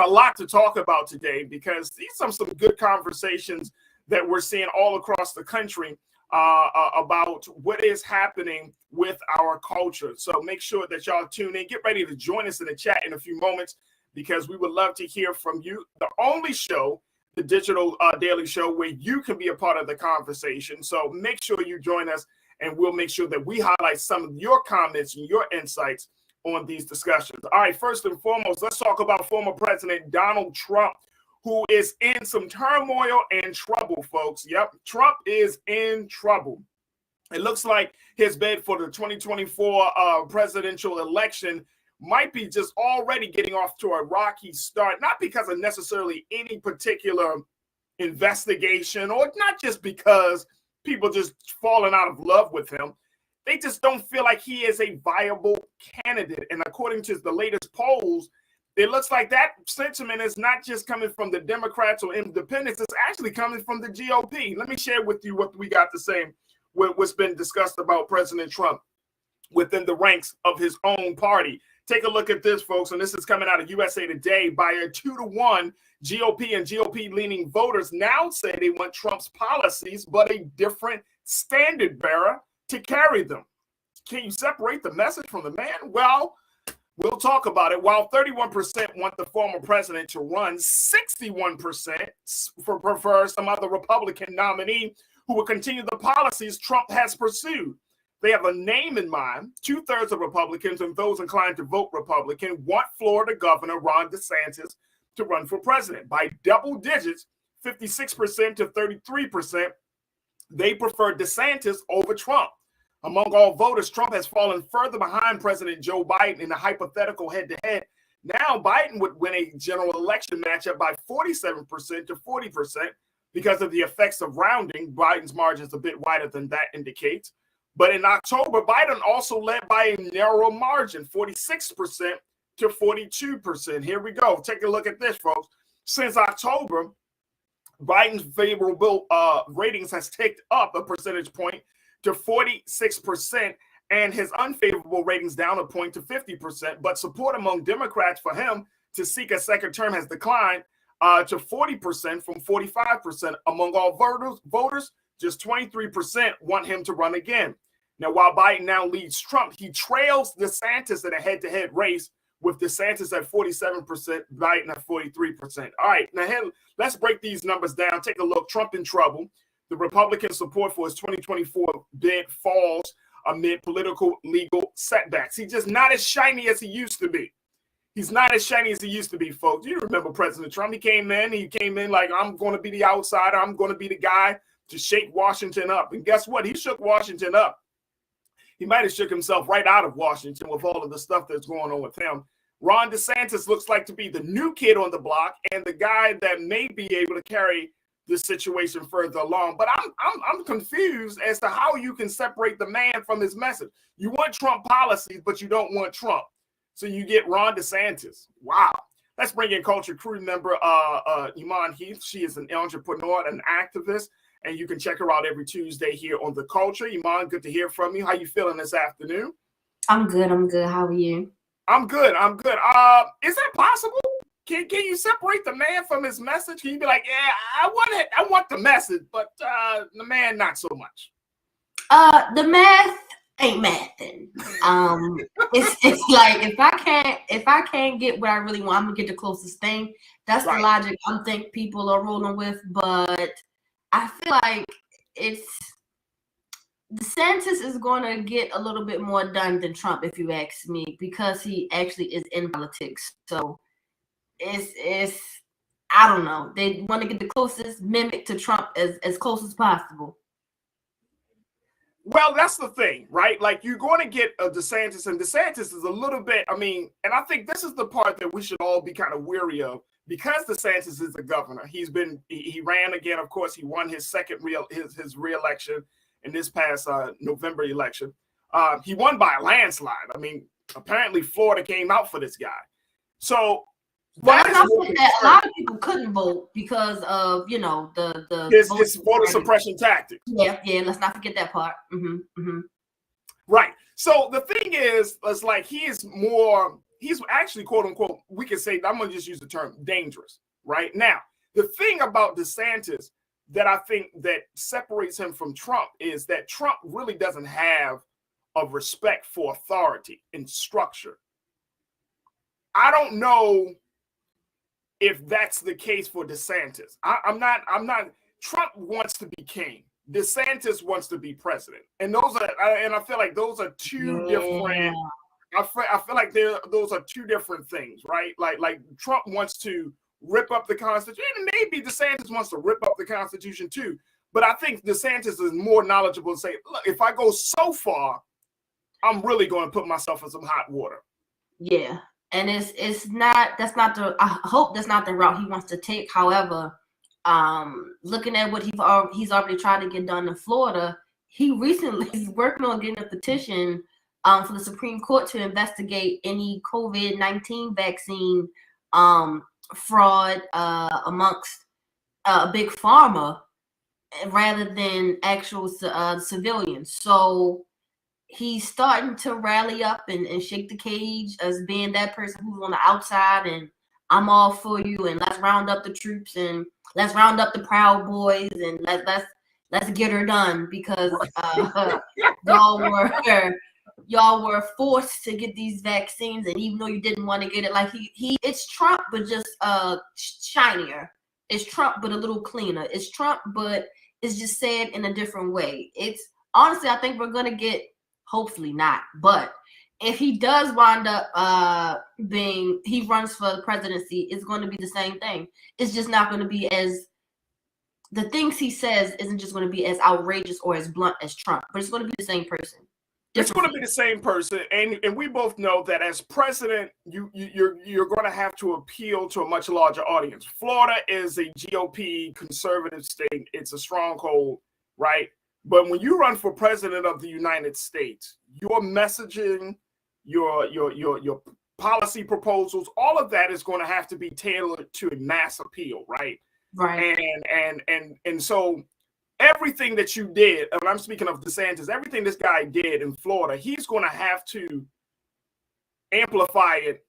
a lot to talk about today because these are some good conversations that we're seeing all across the country about what is happening with our culture. So make sure that y'all tune in. Get ready to join us in the chat in a few moments because we would love to hear from you. The only show, the digital daily show, where you can be a part of the conversation. So make sure you join us, and we'll make sure that we highlight some of your comments and your insights on these discussions. All right, first and foremost, let's talk about former President Donald Trump, who is in some turmoil and trouble, folks. Yep, Trump is in trouble. It looks like his bid for the 2024 presidential election might be just already getting off to a rocky start, not because of necessarily any particular investigation or not just because people just falling out of love with him. They just don't feel like he is a viable candidate. And according to the latest polls, it looks like that sentiment is not just coming from the Democrats or independents, it's actually coming from the GOP. Let me share with you what we got to say, what's been discussed about President Trump within the ranks of his own party. Take a look at this, folks, and this is coming out of USA Today. By a 2-to-1, GOP and GOP-leaning voters now say they want Trump's policies, but a different standard bearer to carry them. Can you separate the message from the man? Well, we'll talk about it. While 31% want the former president to run, 61% prefer some other Republican nominee who will continue the policies Trump has pursued. They have a name in mind. 2/3 of Republicans and those inclined to vote Republican want Florida Governor Ron DeSantis to run for president. By double digits, 56% to 33%, they prefer DeSantis over Trump. Among all voters, Trump has fallen further behind President Joe Biden in a hypothetical head-to-head. Now, Biden would win a general election matchup by 47% to 40% because of the effects of rounding. Biden's margin is a bit wider than that indicates. But in October, Biden also led by a narrow margin, 46% to 42%. Here we go. Take a look at this, folks. Since October, Biden's favorable ratings has ticked up a percentage point to 46%, and his unfavorable ratings down a point to 50%. But support among Democrats for him to seek a second term has declined to 40% from 45%. Among all voters, just 23% want him to run again. Now, while Biden now leads Trump, he trails DeSantis in a head-to-head race with DeSantis at 47%, Biden at 43%. All right, now let's break these numbers down. Take a look. Trump in trouble. The Republican support for his 2024 bid falls amid political legal setbacks. He's just not as shiny as he used to be. He's not as shiny as he used to be, folks. You remember President Trump. He came in like, I'm going to be the outsider. I'm going to be the guy to shake Washington up. And guess what? He shook Washington up. He might have shook himself right out of Washington with all of the stuff that's going on with him. Ron DeSantis looks like to be the new kid on the block and the guy that may be able to carry this situation further along. But I'm confused as to how you can separate the man from his message. You want Trump policies, but you don't want Trump. So you get Ron DeSantis. Wow. Let's bring in Culture crew member Iman Heath. She is an entrepreneur, an activist, and you can check her out every Tuesday here on The Culture. Iman, good to hear from you. How you feeling this afternoon? I'm good. How are you? I'm good. Is that possible? Can you separate the man from his message? Can you be like, yeah, I want the message, but the man not so much? The math ain't mathing. It's like if I can't get what I really want, I'm gonna get the closest thing. That's right. The logic I think people are rolling with, but I feel like DeSantis is going to get a little bit more done than Trump, if you ask me, because he actually is in politics. So it's I don't know. They want to get the closest mimic to Trump as close as possible. Well, that's the thing, right? Like, you're going to get a DeSantis, and DeSantis is a little bit, and I think this is the part that we should all be kind of weary of, because DeSantis is a governor. He ran again. Of course, he won his his re-election in this past November election. He won by a landslide. Apparently Florida came out for this guy. So a lot of people couldn't vote because of his voter suppression tactics. Yeah. Let's not forget that part. Right. So the thing is like he is more he's actually, quote unquote, we can say, I'm going to just use the term dangerous right now. The thing about DeSantis that I think that separates him from Trump is that Trump really doesn't have a respect for authority and structure. I don't know if that's the case for DeSantis. I'm not. Trump wants to be king. DeSantis wants to be president, and I feel like those are two different. I feel like those are two different things, right? Like Trump wants to rip up the Constitution, and maybe DeSantis wants to rip up the Constitution too. But I think DeSantis is more knowledgeable and say, look, if I go so far, I'm really going to put myself in some hot water. Yeah. And it's not, that's not the, I hope that's not the route he wants to take. However, looking at what he's already tried to get done in Florida, he recently is working on getting a petition for the Supreme Court to investigate any COVID-19 vaccine fraud amongst big pharma rather than actual civilians. So he's starting to rally up and shake the cage as being that person who's on the outside and I'm all for you and let's round up the troops and let's round up the Proud Boys and let's get her done because y'all were forced to get these vaccines, and even though you didn't want to get it, like it's Trump but just shinier. It's Trump but a little cleaner. It's Trump but it's just said in a different way. It's honestly, I think we're gonna get, hopefully not, but if he does wind up he runs for the presidency, it's going to be the same thing. It's just not going to be as, the things he says isn't just going to be as outrageous or as blunt as Trump, but it's going to be the same person. It's going to be the same person, and we both know that as president, you're going to have to appeal to a much larger audience. Florida is a GOP conservative state; it's a stronghold, right? But when you run for president of the United States, your messaging, your policy proposals, all of that is going to have to be tailored to a mass appeal, right? Right. And so everything that you did, and I'm speaking of DeSantis, everything this guy did in Florida, he's going to have to amplify it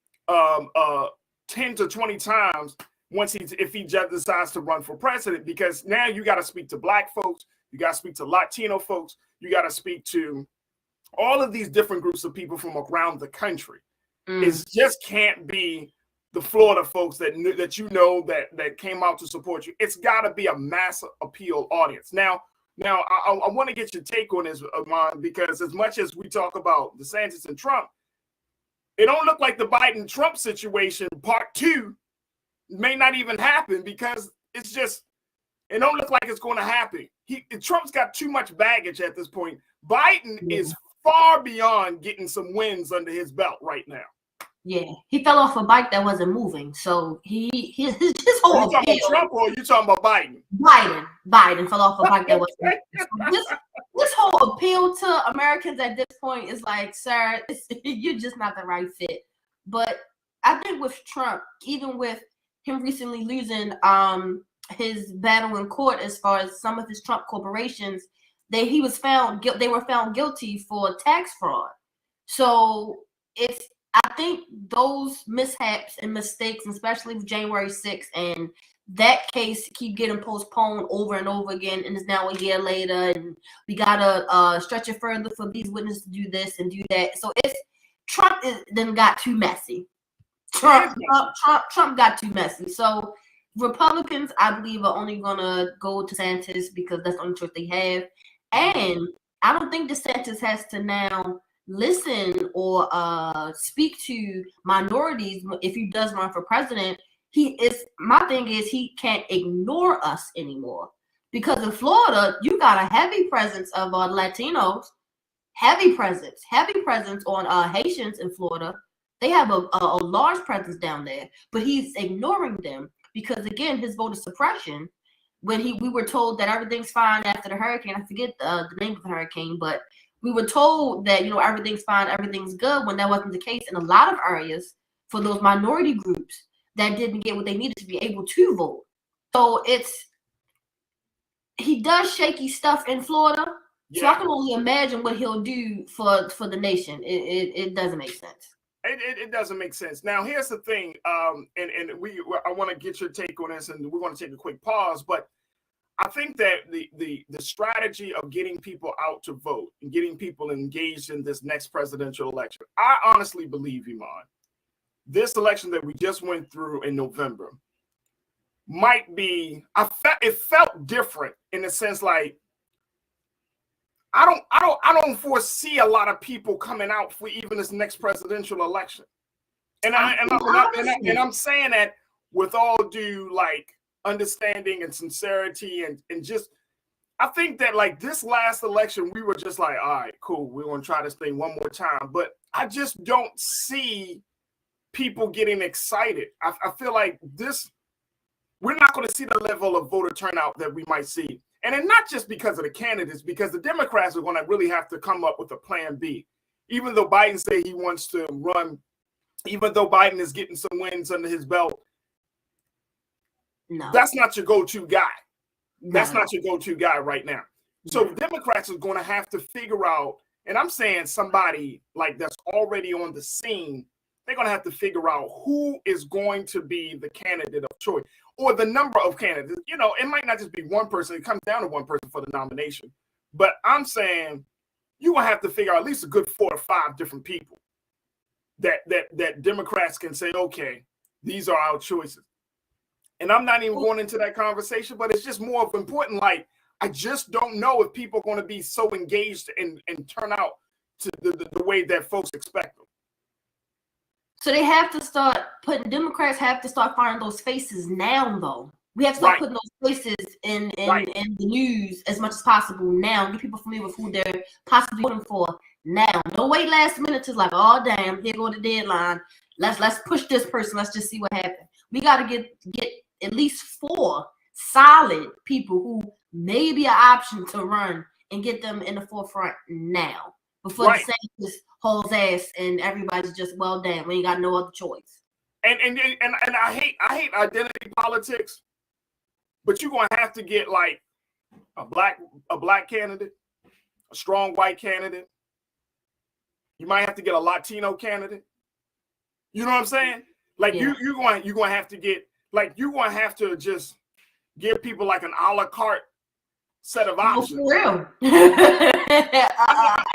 10 to 20 times if he just decides to run for president, because now you got to speak to Black folks. You got to speak to Latino folks. You got to speak to all of these different groups of people from around the country. It just can't be the Florida folks that came out to support you. It's got to be a mass appeal audience. Now I want to get your take on this, Amon, because as much as we talk about DeSantis and Trump, it don't look like the Biden-Trump situation part 2 may not even happen, because it's just, it don't look like it's going to happen. Trump's got too much baggage at this point. Biden is far beyond getting some wins under his belt right now. Yeah, he fell off a bike that wasn't moving. So his whole you talking about Trump or you talking about Biden? Biden fell off a bike that wasn't moving. So this whole appeal to Americans at this point is like, sir, you're just not the right fit. But I think with Trump, even with him recently losing his battle in court as far as some of his Trump corporations, they were found guilty for tax fraud. So I think those mishaps and mistakes, especially with January 6th, and that case keep getting postponed over and over again, and it's now a year later, and we gotta stretch it further for these witnesses to do this and do that. So Trump then got too messy. Trump got too messy. So Republicans, I believe, are only gonna go to DeSantis because that's the only choice they have. And I don't think DeSantis has to now listen or speak to minorities if he does run for president. My thing is he can't ignore us anymore, because in Florida you got a heavy presence of Latinos, heavy presence on Haitians in Florida. They have a large presence down there, but he's ignoring them because, again, his voter suppression. When we were told that everything's fine after the hurricane, I forget the name of the hurricane, but we were told that, everything's fine, everything's good, when that wasn't the case in a lot of areas for those minority groups that didn't get what they needed to be able to vote. So he does shaky stuff in Florida. Yeah. So I can only imagine what he'll do for the nation. It doesn't make sense. It doesn't make sense. Now, here's the thing, and I want to get your take on this, and we're going to take a quick pause. But I think that the strategy of getting people out to vote and getting people engaged in this next presidential election, I honestly believe, Iman, this election that we just went through in November might be. It felt different in the sense like I don't foresee a lot of people coming out for even this next presidential election, and I'm saying that with all due like understanding and sincerity and just I think that like this last election we were just like, all right, cool, we're gonna try this thing one more time, but I just don't see people getting excited. I feel like we're not going to see the level of voter turnout that we might see. And it's not just because of the candidates, because the Democrats are going to really have to come up with a plan B. Even though Biden said he wants to run, even though Biden is getting some wins under his belt, no, that's not your go-to guy. That's not your go-to guy right now. So Democrats are going to have to figure out, and I'm saying somebody like that's already on the scene, they're going to have to figure out who is going to be the candidate of choice or the number of candidates. You know, it might not just be one person. It comes down to one person for the nomination. But I'm saying you're going to have to figure out at least a good 4 or 5 different people that Democrats can say, okay, these are our choices. And I'm not even going into that conversation, but it's just more of important. Like, I just don't know if people are going to be so engaged and turn out to the way that folks expect them. So they have to start Democrats have to start finding those faces now, though. We have to start putting those faces in the news as much as possible now. Get people familiar with who they're possibly voting for now. Don't wait last minute to like, oh damn, here go the deadline. Let's push this person. Let's just see what happens. We got to get at least 4 solid people who may be an option to run and get them in the forefront now before the DeSantis holds ass and everybody's just, well, damn, we ain't got no other choice. And I hate identity politics, but you're gonna have to get like a black candidate, a strong white candidate. You might have to get a Latino candidate. You know what I'm saying? Like you're gonna have to get like you're gonna have to just give people like an a la carte set of options. For real.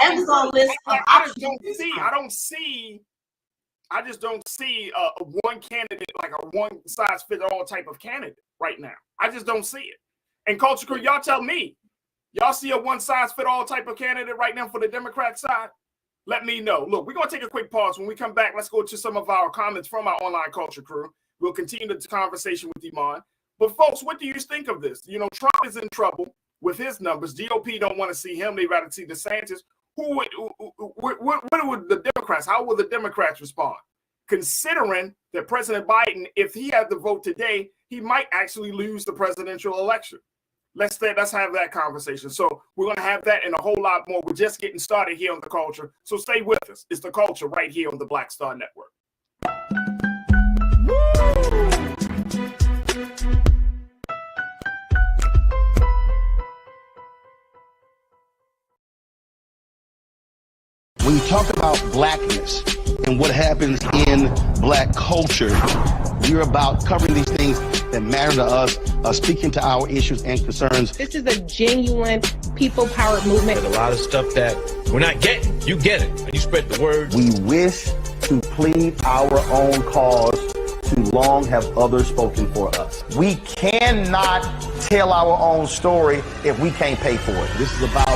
Amazon list of options. I just don't see a one candidate, like a one size fits all type of candidate right now. I just don't see it. And Culture Crew, y'all tell me, y'all see a one size fit all type of candidate right now for the Democrat side? Let me know. Look, we're going to take a quick pause. When we come back, let's go to some of our comments from our online Culture Crew. We'll continue the conversation with Iman. But folks, what do you think of this? You know, Trump is in trouble with his numbers. GOP don't want to see him. They'd rather see DeSantis. What would the Democrats, how will the Democrats respond? Considering that President Biden, if he had the vote today, he might actually lose the presidential election. Let's have that conversation. So we're going to have that and a whole lot more. We're just getting started here on The Culture. So stay with us. It's The Culture right here on the Black Star Network. When you talk about blackness and what happens in black culture, you're about covering these things that matter to us, speaking to our issues and concerns. This is a genuine people-powered movement. There's a lot of stuff that we're not getting. You get it, and you spread the word. We wish to plead our own cause. Too long have others spoken for us. We cannot tell our own story if we can't pay for it. This is about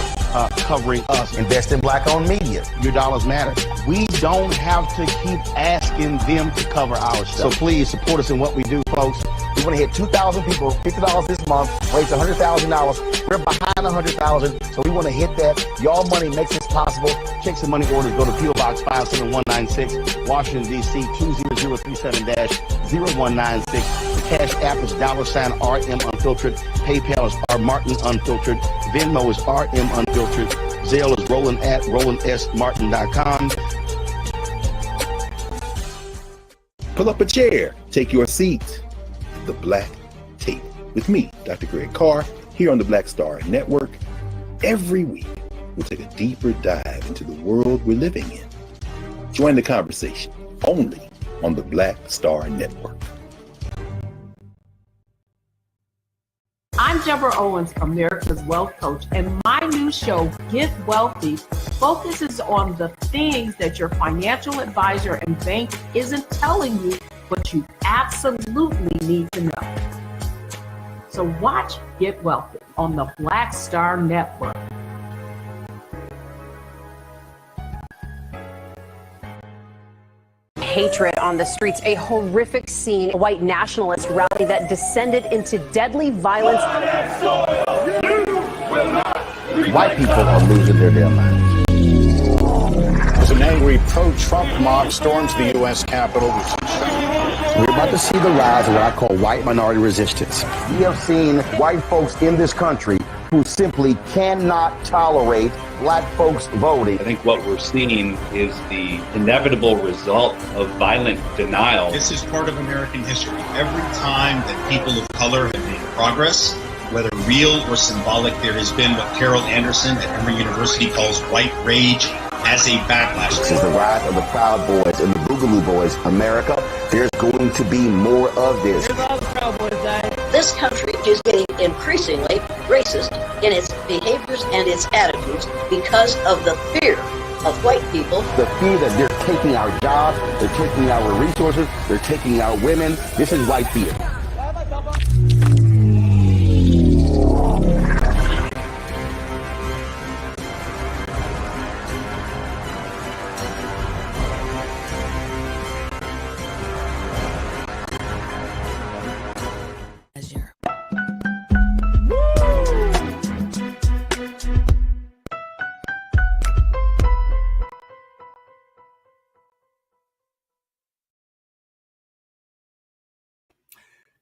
covering us. Invest in black-owned media. Your dollars matter. We don't have to keep asking them to cover our stuff. So please support us in what we do, folks. We want to hit 2,000 people, $50 this month, raise $100,000. We're behind 100,000, so we want to hit that. Y'all money makes this possible. Check some money orders. Go to P.O. Box 57196, Washington, D.C. 20037-0196. The Cash App is $RM Unfiltered. PayPal is R Martin Unfiltered. Venmo is RM Unfiltered. Zelle is Roland at RolandSMartin.com. Pull up a chair. Take your seat. The Black Tape with me, Dr. Greg Carr, here on the Black Star Network. Every week, we'll take a deeper dive into the world we're living in. Join the conversation only on the Black Star Network. I'm Deborah Owens, America's Wealth Coach, and my new show, Get Wealthy, focuses on the things that your financial advisor and bank isn't telling you, but you absolutely need to know. So watch Get Wealthy on the Black Star Network. Hatred on the streets, a horrific scene, a white nationalist rally that descended into deadly violence. White people are losing their damn minds. As an angry pro-Trump mob storms the U.S. Capitol. We're about to see the rise of what I call white minority resistance. We have seen white folks in this country who simply cannot tolerate black folks voting. I think what we're seeing is the inevitable result of violent denial. This is part of American history. Every time that people of color have made progress, whether real or symbolic, there has been what Carol Anderson at Emory University calls white rage as a backlash. This is the rise of the Proud Boys and the Boogaloo Boys. America, there's going to be more of this. This country is getting increasingly racist in its behaviors and its attitudes because of the fear of white people. The fear that they're taking our jobs, they're taking our resources, they're taking our women. This is white fear.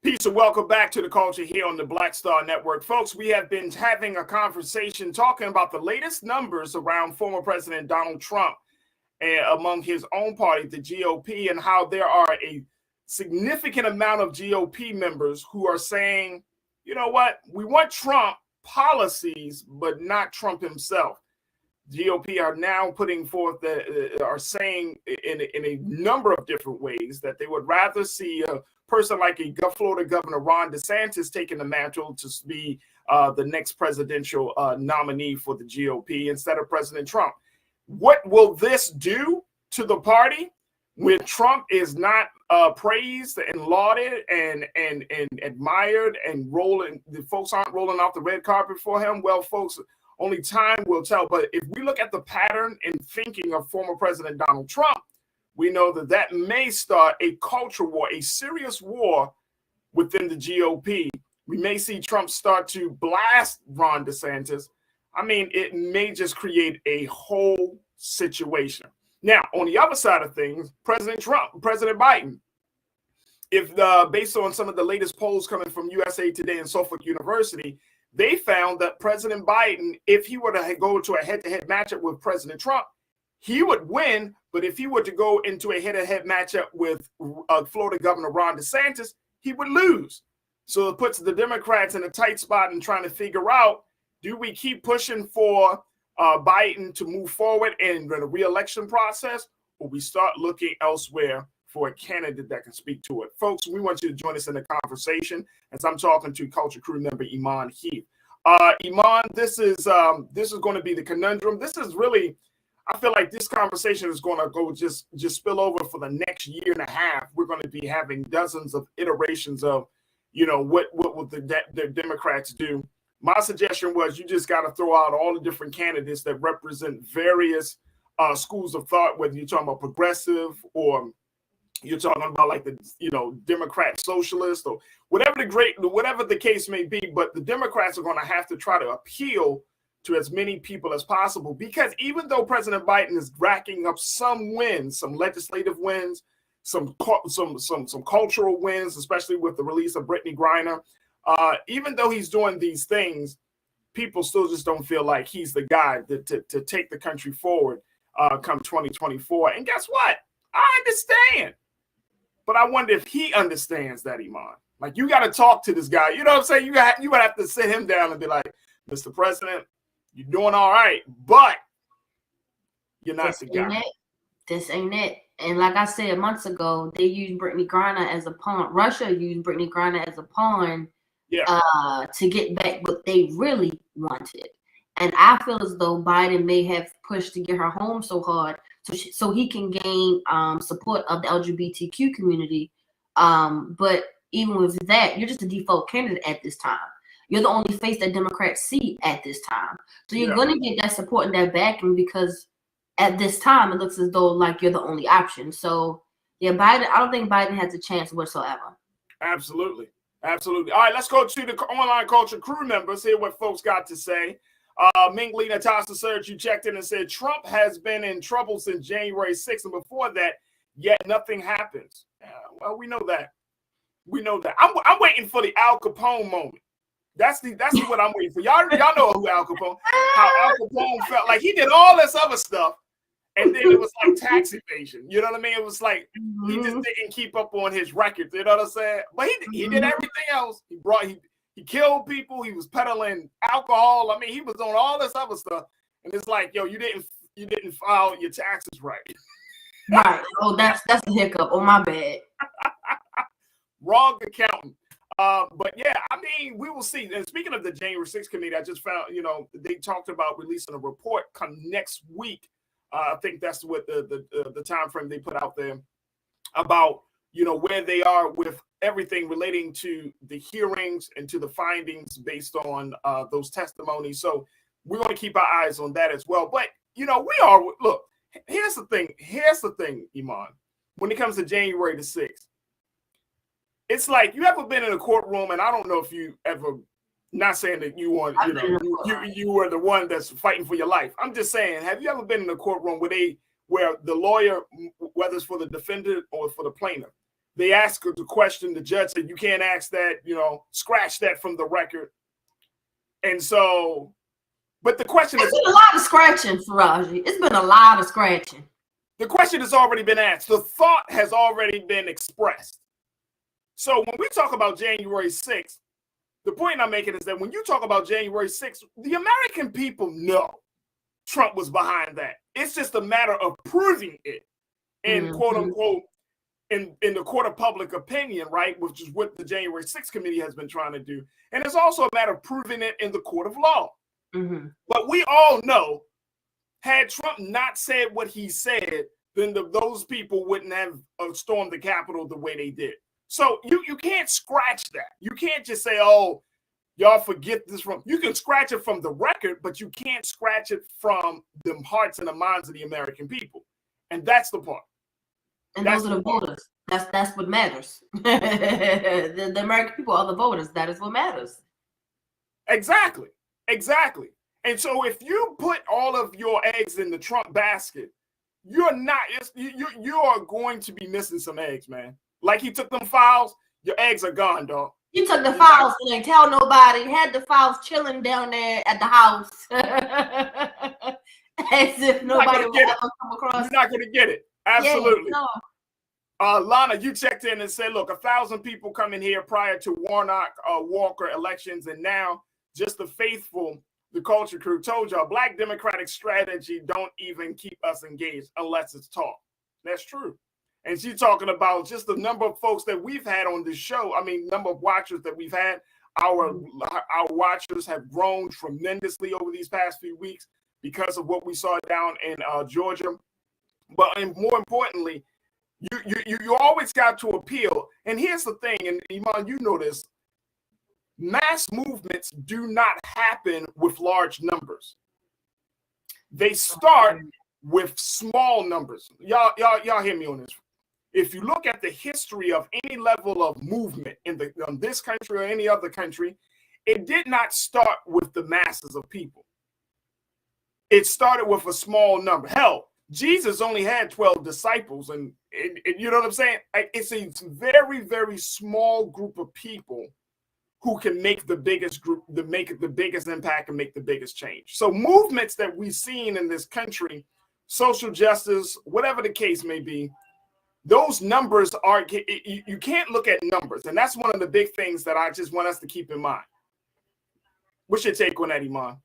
Peace and welcome back to the culture here on the Black Star Network. Folks, we have been having a conversation talking about the latest numbers around former President Donald Trump among his own party, the GOP, and how there are a significant amount of GOP members who are saying, you know what, we want Trump policies, but not Trump himself. GOP are now putting forth are saying in a number of different ways that they would rather see a person like a Florida Governor Ron DeSantis taking the mantle to be the next presidential nominee for the GOP instead of President Trump. What will this do to the party when Trump is not praised and lauded and admired and the folks aren't rolling off the red carpet for him? Well, folks, only time will tell. But if we look at the pattern in thinking of former President Donald Trump, we know that may start a culture war, a serious war within the GOP. We may see Trump start to blast Ron DeSantis. I mean, it may just create a whole situation. Now, on the other side of things, President Biden, if based on some of the latest polls coming from USA Today and Suffolk University, they found that President Biden, if he were to go to a head-to-head matchup with President Trump, he would win. But if he were to go into a head-to-head matchup with Florida Governor Ron DeSantis, he would lose. So it puts the Democrats in a tight spot and trying to figure out, do we keep pushing for Biden to move forward in the re-election process, or we start looking elsewhere for a candidate that can speak to it? Folks, we want you to join us in the conversation as I'm talking to Culture Crew member Iman Heath. Iman, this is going to be the conundrum. This is really, I feel like this conversation is going to go just spill over for the next year and a half. We're going to be having dozens of iterations of, what will the Democrats do? My suggestion was you just got to throw out all the different candidates that represent various schools of thought, whether you're talking about progressive or you're talking about like the Democrat socialist or whatever the case may be. But the Democrats are going to have to try to appeal to as many people as possible, because even though President Biden is racking up some wins, some legislative wins, some cultural wins, especially with the release of Brittany Griner, even though he's doing these things, people still just don't feel like he's the guy to take the country forward come 2024. And guess what? I understand. But I wonder if he understands that, Iman. Like, you got to talk to this guy. You know what I'm saying? You would have to sit him down and be like, Mr. President, you're doing all right, but you're not the guy. this ain't it. And like I said months ago, they used Brittany Griner as a pawn. Russia used Brittany Griner as a pawn to get back what they really wanted. And I feel as though Biden may have pushed to get her home so hard so he can gain support of the LGBTQ community. But even with that, you're just a default candidate at this time. You're the only face that Democrats see at this time. So you're going to get that support and that backing because at this time, it looks as though like you're the only option. So yeah, Biden, I don't think Biden has a chance whatsoever. Absolutely. Absolutely. All right, let's go to the online culture crew members, hear what folks got to say. Mingly Natasha Surge, you checked in and said Trump has been in trouble since January 6th, and before that, yet nothing happens. Well, we know that. We know that. I'm waiting for the Al Capone moment. That's what I'm waiting for. Y'all know who Al Capone. How Al Capone felt like he did all this other stuff, and then it was like tax evasion. You know what I mean? It was like he just didn't keep up on his records. You know what I'm saying? But he did everything else. He killed people. He was peddling alcohol. I mean, he was on all this other stuff. And it's like, yo, you didn't file your taxes right. Right. Oh, that's a hiccup. Oh, my bad. Wrong accountant. But yeah, I mean, we will see. And speaking of the January 6th committee, I just found, they talked about releasing a report come next week. I think that's what the time frame they put out there about, where they are with everything relating to the hearings and to the findings based on those testimonies. So we're going to keep our eyes on that as well. But, look, here's the thing, Iman, when it comes to January the 6th. It's like, you ever been in a courtroom, and I don't know if you ever, not saying that you want, you were the one that's fighting for your life. I'm just saying, have you ever been in a courtroom where the lawyer, whether it's for the defendant or for the plaintiff, they ask the question, the judge said, you can't ask that, scratch that from the record. And so, but the question is— It's been a lot of scratching, Farajii. It's been a lot of scratching. The question has already been asked. The thought has already been expressed. So when we talk about January 6th, the point I'm making is that when you talk about January 6th, the American people know Trump was behind that. It's just a matter of proving it in quote unquote, in the court of public opinion, right? Which is what the January 6th committee has been trying to do. And it's also a matter of proving it in the court of law. But we all know, had Trump not said what he said, then those people wouldn't have stormed the Capitol the way they did. So you can't scratch that. You can't just say, oh, y'all forget this from— you can scratch it from the record, but you can't scratch it from the hearts and the minds of the American people. And that's the part. And those are the voters. That's what matters. the American people are the voters. That is what matters. Exactly. And so if you put all of your eggs in the Trump basket, you are going to be missing some eggs, man. Like he took them files, your eggs are gone, dog. He took the files and didn't tell nobody. Had the files chilling down there at the house. As if nobody would ever come across. You're not going to get it. Absolutely. Yeah, no. Lana, you checked in and said, look, 1,000 people come in here prior to Warnock, Walker elections, and now just the faithful, the culture crew told y'all, Black Democratic strategy don't even keep us engaged unless it's talk. That's true. And she's talking about just the number of folks that we've had on this show. I mean, number of watchers that we've had. Our watchers have grown tremendously over these past few weeks because of what we saw down in Georgia. But more importantly, you always got to appeal. And here's the thing, and Iman, you know this: mass movements do not happen with large numbers. They start with small numbers. Y'all hear me on this. If you look at the history of any level of movement in this country or any other country, it did not start with the masses of people. It started with a small number. Hell, Jesus only had 12 disciples, and you know what I'm saying? It's a very, very small group of people who can make the biggest impact and make the biggest change. So movements that we've seen in this country, social justice, whatever the case may be, those numbers are— you can't look at numbers. And that's one of the big things that I just want us to keep in mind. What's your take on that, Iman?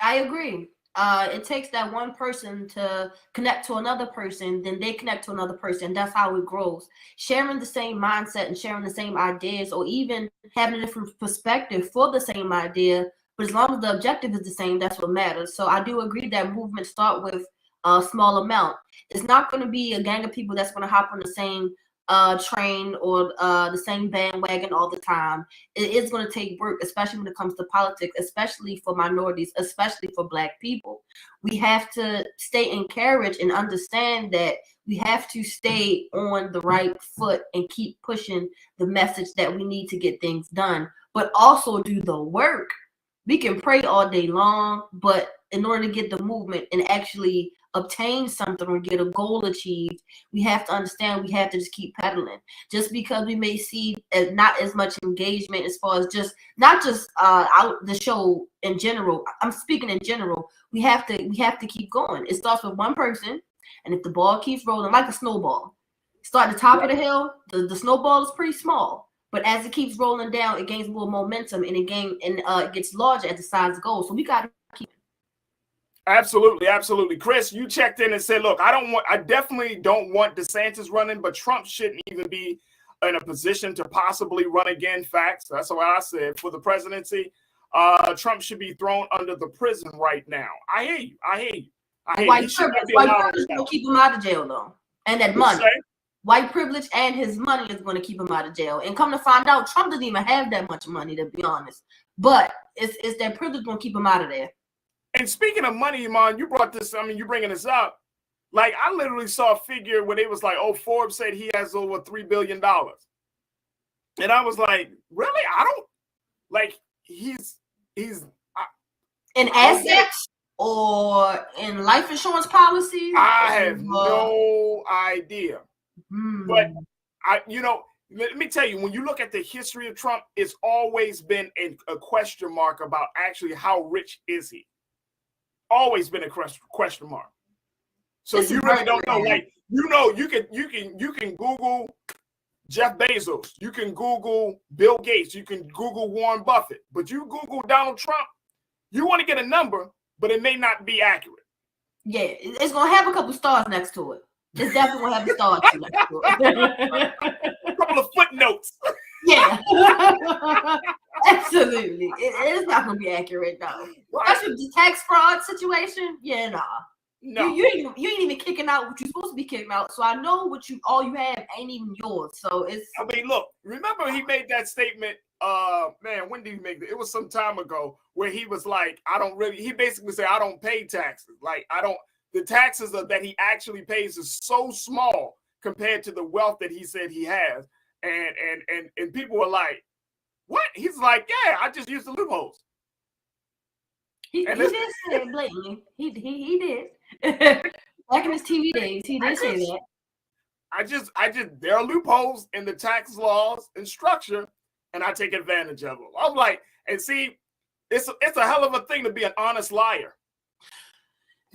I agree. It takes that one person to connect to another person, then they connect to another person. That's how it grows. Sharing the same mindset and sharing the same ideas, or even having a different perspective for the same idea, but as long as the objective is the same, that's what matters. So I do agree that movements start with a small amount. It's not going to be a gang of people that's going to hop on the same train or the same bandwagon all the time. It is going to take work, especially when it comes to politics, especially for minorities, especially for Black people. We have to stay encouraged and understand that we have to stay on the right foot and keep pushing the message that we need to get things done, but also do the work. We can pray all day long, but in order to get the movement and actually obtain something or get a goal achieved, we have to understand we have to just keep pedaling. Just because we may see not as much engagement as far as just not just out the show in general. I'm speaking in general. We have to keep going. It starts with one person, and if the ball keeps rolling like a snowball, start at the top of the hill, the snowball is pretty small. But as it keeps rolling down, it gains more momentum, and it gets larger as the size goes. So we got to keep it. Absolutely, absolutely. Chris, you checked in and said, look, I definitely don't want DeSantis running, but Trump shouldn't even be in a position to possibly run again. Facts. That's what I said for the presidency. Trump should be thrown under the prison right now. I hear you. White privilege will keep him out of jail, though. And that money. White privilege and his money is going to keep him out of jail. And come to find out, Trump doesn't even have that much money, to be honest. But it's that privilege going to keep him out of there. And speaking of money, Iman, you brought this, you're bringing this up. Like, I literally saw a figure where they was like, oh, Forbes said he has over $3 billion. And I was like, really? I don't, like, he's in assets or in life insurance policies? I have no idea. But let me tell you, when you look at the history of Trump, it's always been a question mark about actually how rich is he. Always been a question mark. So you really don't know. Like, you can Google Jeff Bezos, you can Google Bill Gates, you can Google Warren Buffett, but you Google Donald Trump, you want to get a number, but it may not be accurate. Yeah, it's gonna have a couple stars next to it. It's definitely gonna have a star next to it. A couple of footnotes. Yeah. Absolutely. It is not gonna be accurate though. Right. Especially the tax fraud situation. Yeah, nah. No. You ain't even kicking out what you're supposed to be kicking out. So I know all you have ain't even yours. So it's look, remember he made that statement, when did he make it? It was some time ago where he was like, he basically said, I don't pay taxes. Like, the taxes that he actually pays is so small compared to the wealth that he said he has. And people were like, what? He's like, yeah, I just use the loopholes. He did say it blatantly. He did. Back in his TV days, he did say that. I just there are loopholes in the tax laws and structure, and I take advantage of them. I'm like, and see, it's a hell of a thing to be an honest liar.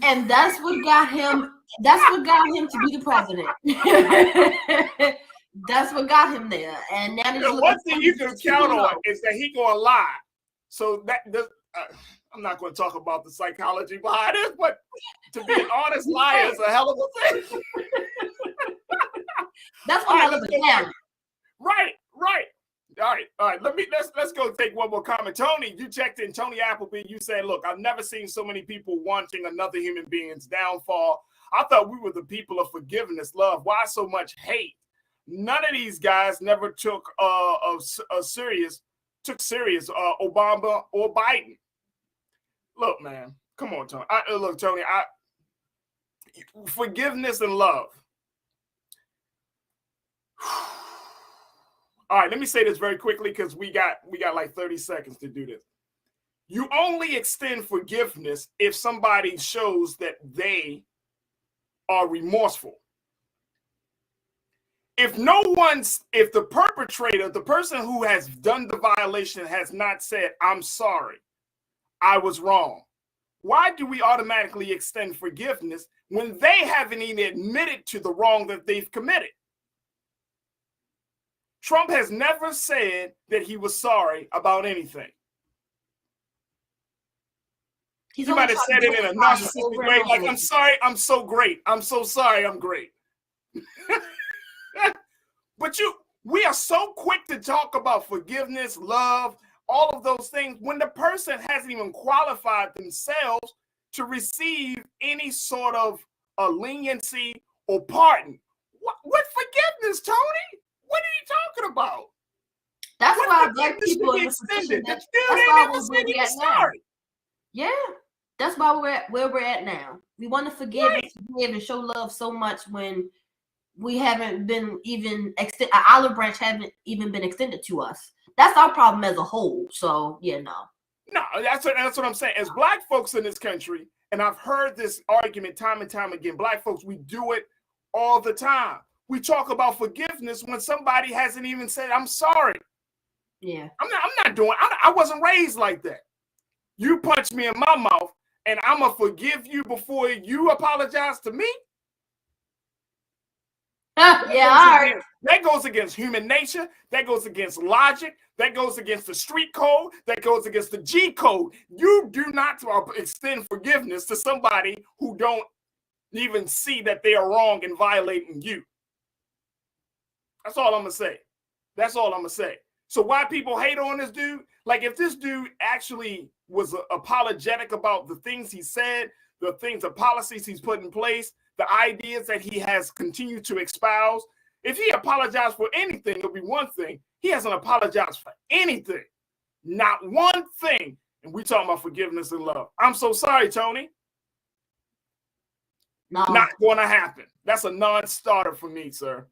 And that's what got him. That's what got him to be the president. That's what got him there. And now one thing you can count on is that he gonna lie. So I'm not going to talk about the psychology behind it, but to be an honest liar is a hell of a thing. That's a hell of a talent. Right. All right. Let's go take one more comment. Tony, you checked in. Tony Appleby, you said, look, I've never seen so many people wanting another human being's downfall. I thought we were the people of forgiveness, love. Why so much hate? None of these guys never took serious Obama or Biden. Look, man, come on, Tony. Tony, forgiveness and love. All right, let me say this very quickly because we got like 30 seconds to do this. You only extend forgiveness if somebody shows that they are remorseful. If the perpetrator, the person who has done the violation has not said, I'm sorry, I was wrong, why do we automatically extend forgiveness when they haven't even admitted to the wrong that they've committed? Trump has never said that he was sorry about anything. You might have said it in a narcissistic way, like, I'm sorry, I'm so great. I'm so sorry, I'm great. But we are so quick to talk about forgiveness, love, all of those things when the person hasn't even qualified themselves to receive any sort of leniency or pardon. What forgiveness, Tony? What are you talking about? That's why black people are extended. That's why we're where we're at now. Yeah, that's why we're at where we're at now. We want to forgive and show love so much when we haven't been even extended. An olive branch haven't even been extended to us. That's our problem as a whole. So yeah, no, that's what I'm saying. As black folks in this country, and I've heard this argument time and time again. Black folks, we do it all the time. We talk about forgiveness when somebody hasn't even said, "I'm sorry." Yeah, I'm not doing. I wasn't raised like that. You punch me in my mouth, and I'm gonna forgive you before you apologize to me. That goes against human nature. That goes against logic. That goes against the street code. That goes against the G code. You do not extend forgiveness to somebody who don't even see that they are wrong and violating you. That's all I'm gonna say. That's all I'm gonna say. So why people hate on this dude? Like, if this dude actually was apologetic about the things he said, the policies he's put in place, the ideas that he has continued to espouse, if he apologized for anything, it'll be one thing. He hasn't apologized for anything. Not one thing. And we talking about forgiveness and love. I'm so sorry, Tony. No. Not going to happen. That's a non-starter for me, sir.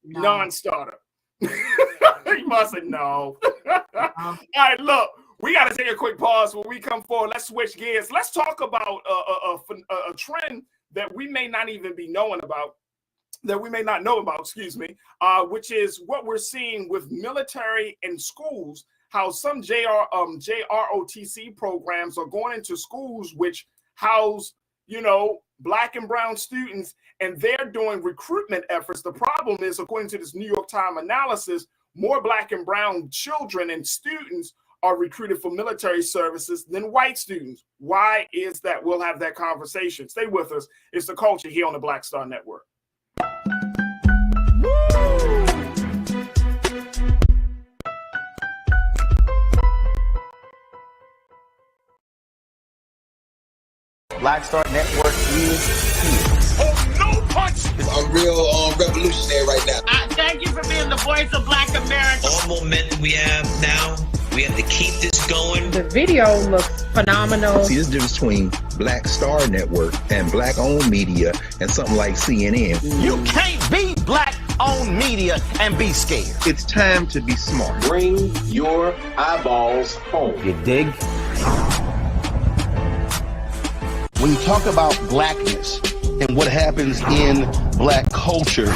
No. Non-starter. You must say no. All right, look, we got to take a quick pause when we come forward. Let's switch gears. Let's talk about a trend that we may not even be knowing about, that we may not know about, excuse me, which is what we're seeing with military and schools, how some JROTC programs are going into schools which house, Black and brown students, and they're doing recruitment efforts. The problem is, according to this New York Times analysis, more Black and brown children and students are recruited for military services than white students. Why is that? We'll have that conversation. Stay with us. It's The Culture here on the Black Star Network. Black Star Network is here. Oh, no punch! I'm real revolutionary right now. Thank you for being the voice of Black America. All momentum we have now, we have to keep this going. The video looks phenomenal. See, there's a difference between Black Star Network and Black-owned media and something like CNN. You can't be Black-owned media and be scared. It's time to be smart. Bring your eyeballs home. You dig? When you talk about blackness and what happens in Black culture,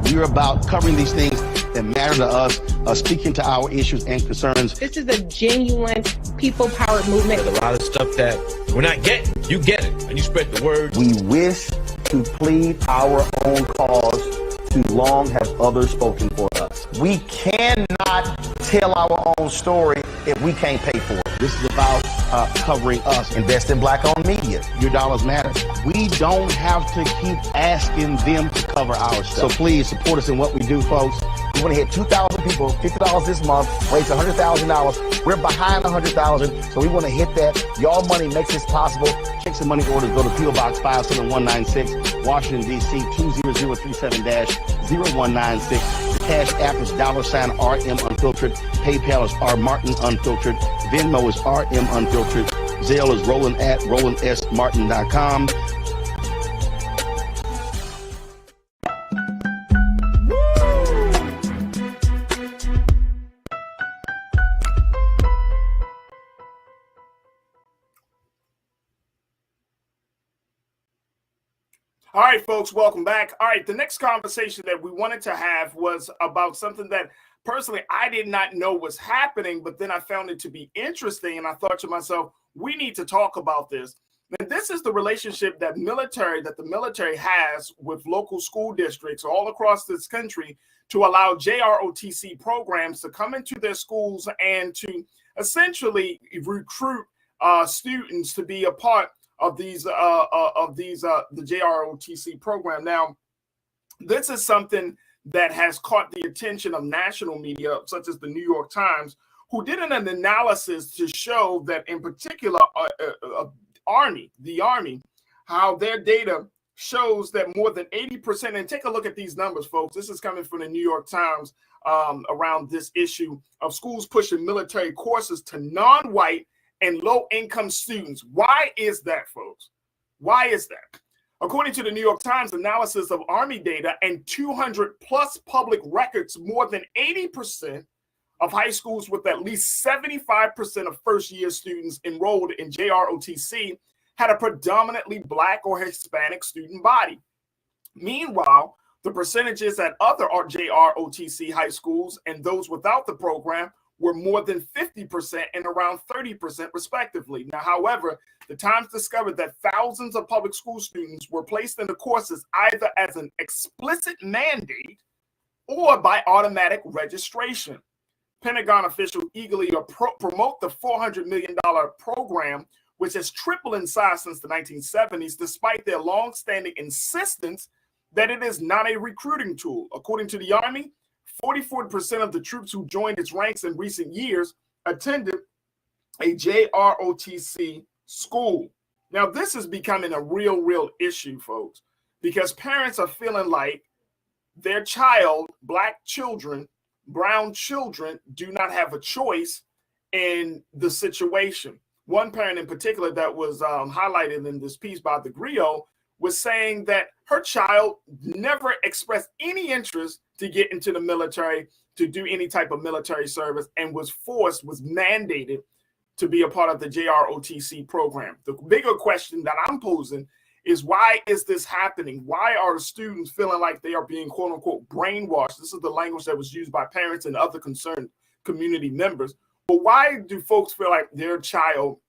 we're about covering these things that matter to us, speaking to our issues and concerns. This is a genuine people-powered movement. There's a lot of stuff that we're not getting. You get it, and you spread the word. We wish to plead our own cause. Too long have others spoken for us. We cannot tell our own story if we can't pay for it. This is about covering us. Invest in Black-owned media. Your dollars matter. We don't have to keep asking them to cover our stuff. So please support us in what we do, folks. We want to hit 2,000 people, $50 this month, raise $100,000. We're behind 100,000, so we want to hit that. Y'all money makes this possible. Check some money orders. Go to P.O. Box 57196, Washington, D.C. 20037-0196. The Cash App is $RM Unfiltered. PayPal is R Martin Unfiltered. Venmo is RM Unfiltered. Zelle is Roland at RolandSMartin.com. All right, folks, welcome back. All right, the next conversation that we wanted to have was about something that personally I did not know was happening, but then I found it to be interesting, and I thought to myself, we need to talk about this. And this is the relationship that the military has with local school districts all across this country to allow JROTC programs to come into their schools and to essentially recruit students to be a part of the JROTC program. Now, this is something that has caught the attention of national media, such as the New York Times, who did an analysis to show that, in particular, the Army, how their data shows that more than 80%, and take a look at these numbers, folks. This is coming from the New York Times around this issue of schools pushing military courses to non-white and low-income students. Why is that, folks? Why is that? According to the New York Times analysis of Army data and 200 plus public records, more than 80% of high schools with at least 75% of first-year students enrolled in JROTC had a predominantly Black or Hispanic student body. Meanwhile, the percentages at other JROTC high schools and those without the program were more than 50% and around 30% respectively. Now, however, the Times discovered that thousands of public school students were placed in the courses either as an explicit mandate or by automatic registration. Pentagon officials eagerly promote the $400 million program, which has tripled in size since the 1970s, despite their long-standing insistence that it is not a recruiting tool. According to the Army, 44% of the troops who joined its ranks in recent years attended a JROTC school. Now, this is becoming a real issue, folks, because parents are feeling like their child, Black children, brown children, do not have a choice in the situation. One parent in particular that was highlighted in this piece by the Griot was saying that her child never expressed any interest to get into the military, to do any type of military service, and was mandated to be a part of the JROTC program. The bigger question that I'm posing is, why is this happening? Why are students feeling like they are being, quote unquote, brainwashed? This is the language that was used by parents and other concerned community members. But why do folks feel like their child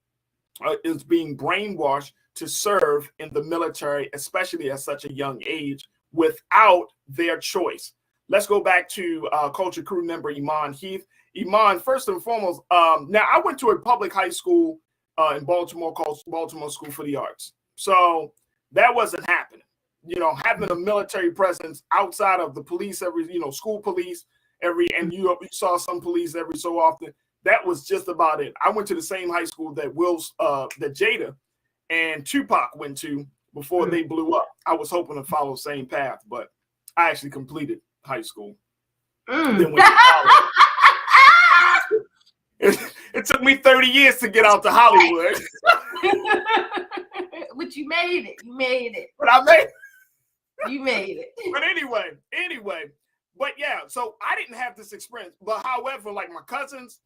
is being brainwashed to serve in the military, especially at such a young age, without their choice? Let's go back to Culture Crew member Iman Heath. Iman, first and foremost, now I went to a public high school in Baltimore called Baltimore School for the Arts. So that wasn't happening. You know, having a military presence outside of the police, school police, and you saw some police every so often. That was just about it. I went to the same high school that that Jada and Tupac went to before they blew up. I was hoping to follow the same path, but I actually completed high school. Then went to college. It took me 30 years to get out to Hollywood. But you made it. You made it. But I made it. You made it. But anyway. But yeah, so I didn't have this experience. But however, like my cousins,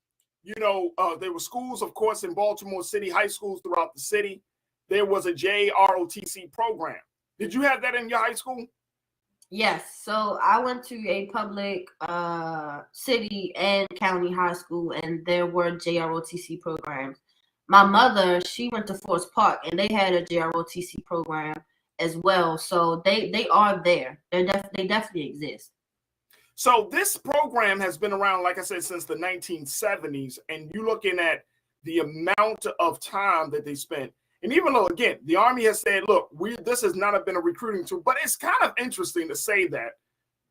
there were schools, of course, in Baltimore City, high schools throughout the city. There was a JROTC program. Did you have that in your high school? Yes. So I went to a public city and county high school, and there were JROTC programs. My mother, she went to Forest Park, and they had a JROTC program as well. So they are there. They definitely exist. So this program has been around, like I said, since the 1970s, and you're looking at the amount of time that they spent. And even though, again, the Army has said, look, this has not been a recruiting tool, but it's kind of interesting to say that,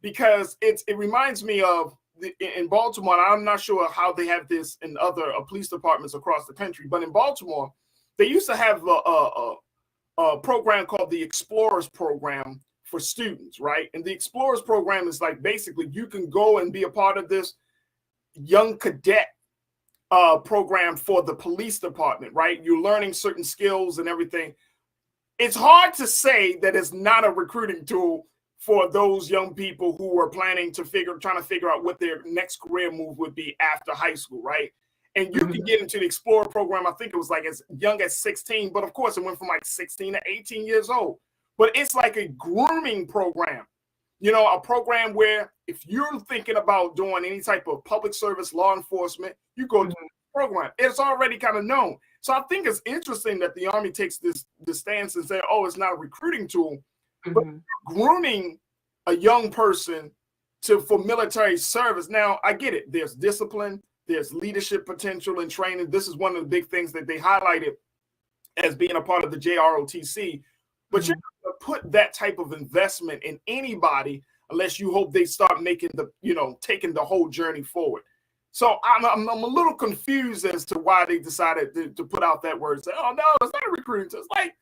because it reminds me of in Baltimore. I'm not sure how they have this in other police departments across the country, but in Baltimore, they used to have a program called the Explorers Program for students, right? And the Explorers Program is like, basically you can go and be a part of this young cadet program for the police department, right? You're learning certain skills and everything. It's hard to say that it's not a recruiting tool for those young people who are trying to figure out what their next career move would be after high school, right? And you can get into the Explorer Program, I think it was like as young as 16, but of course it went from like 16 to 18 years old. But it's like a grooming program, a program where if you're thinking about doing any type of public service, law enforcement, you go to the program. It's already kind of known. So I think it's interesting that the Army takes this stance and say, oh, it's not a recruiting tool, but grooming a young person for military service. Now, I get it. There's discipline. There's leadership potential and training. This is one of the big things that they highlighted as being a part of the JROTC. But you're not going to put that type of investment in anybody unless you hope they start making the, taking the whole journey forward. So I'm a little confused as to why they decided to put out that word. Say, oh, no, it's not a recruiting tool. It's like,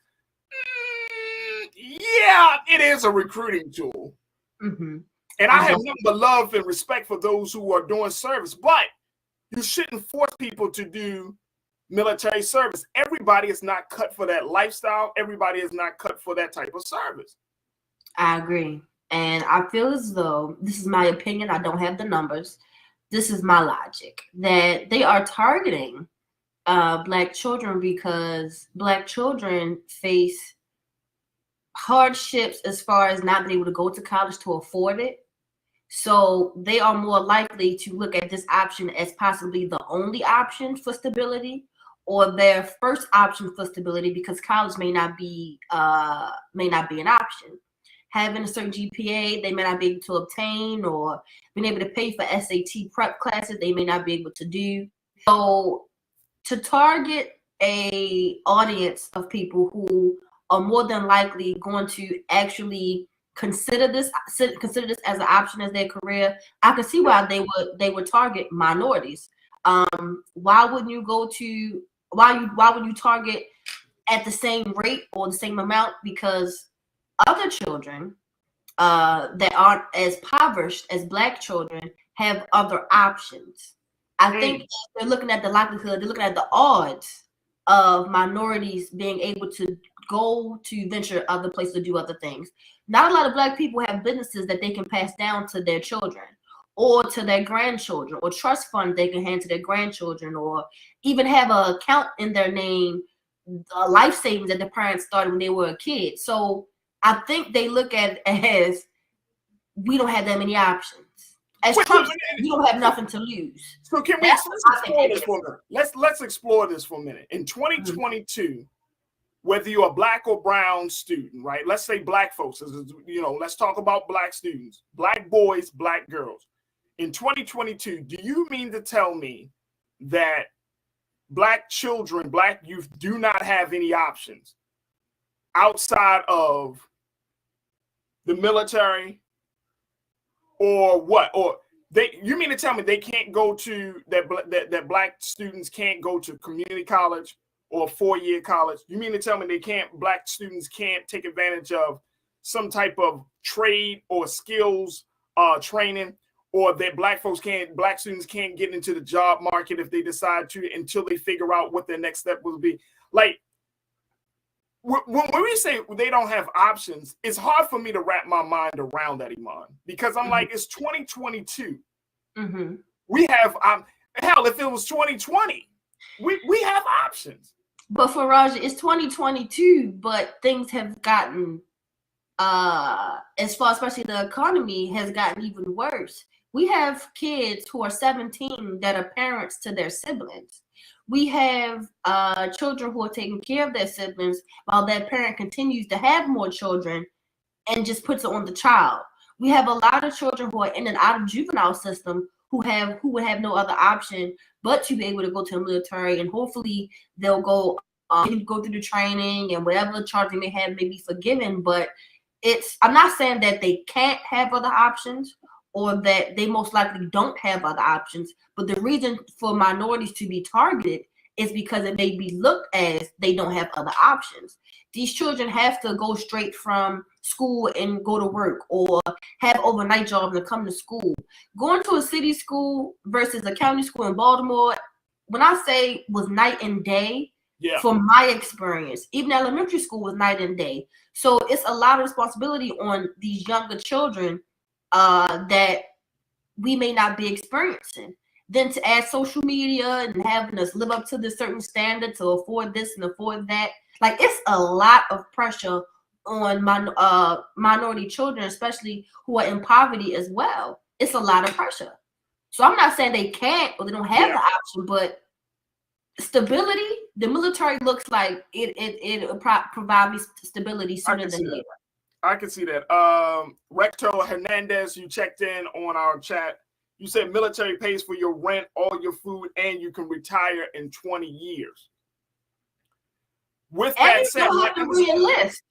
yeah, it is a recruiting tool. And I have nothing but love and respect for those who are doing service, but you shouldn't force people to do military service. Everybody is not cut for that lifestyle. Everybody is not cut for that type of service. I agree. And I feel as though, this is my opinion, I don't have the numbers. This is my logic, that they are targeting Black children because Black children face hardships as far as not being able to go to college to afford it. So they are more likely to look at this option as possibly the only option for stability, or their first option for stability, because college may not be an option. Having a certain GPA, they may not be able to obtain, or being able to pay for SAT prep classes, they may not be able to do. So to target a audience of people who are more than likely going to actually consider this as an option as their career, I can see why they would target minorities. Why wouldn't you target at the same rate or the same amount? Because other children that aren't as impoverished as Black children have other options. I think they're looking at the likelihood, they're looking at the odds of minorities being able to go to venture other places to do other things. Not a lot of Black people have businesses that they can pass down to their children or to their grandchildren, or trust funds they can hand to their grandchildren, or even have an account in their name, life savings that the parents started when they were a kid. So I think they look at it as, we don't have that many options. As Trump said, you don't have nothing to lose. So can we explore this for a minute? Let's explore this for a minute. In 2022, whether you're a Black or brown student, right? Let's say Black folks, let's talk about Black students, Black boys, Black girls. In 2022, do you mean to tell me that Black children, Black youth do not have any options outside of the military, or what? Or you mean to tell me they can't go to that Black students can't go to community college or 4-year college? You mean to tell me Black students can't take advantage of some type of trade or skills training, or that Black students can't get into the job market if they decide to, until they figure out what their next step will be? Like, when we say they don't have options, it's hard for me to wrap my mind around that, Iman, because I'm like, it's 2022. We have, hell, if it was 2020, we have options. But Farajii, it's 2022, but things have gotten, as far, especially the economy has gotten even worse. We have kids who are 17 that are parents to their siblings. We have children who are taking care of their siblings while that parent continues to have more children and just puts it on the child. We have a lot of children who are in and out of juvenile system who would have no other option but to be able to go to the military, and hopefully they'll go through the training, and whatever charge they may have may be forgiven. But I'm not saying that they can't have other options, or that they most likely don't have other options. But the reason for minorities to be targeted is because it may be looked as they don't have other options. These children have to go straight from school and go to work, or have overnight jobs and come to school. Going to a city school versus a county school in Baltimore, when I say was night and day, from my experience, even elementary school was night and day. So it's a lot of responsibility on these younger children that we may not be experiencing. Then to add social media and having us live up to this certain standard to afford this and afford that, like, it's a lot of pressure on minority children, especially who are in poverty as well. It's a lot of pressure. So I'm not saying they can't or they don't have the option, but stability, the military looks like it provide me stability sooner than later. I can see that. Recto Hernandez, you checked in on our chat. You said military pays for your rent, all your food, and you can retire in 20 years. With that said, you have to re-enlist.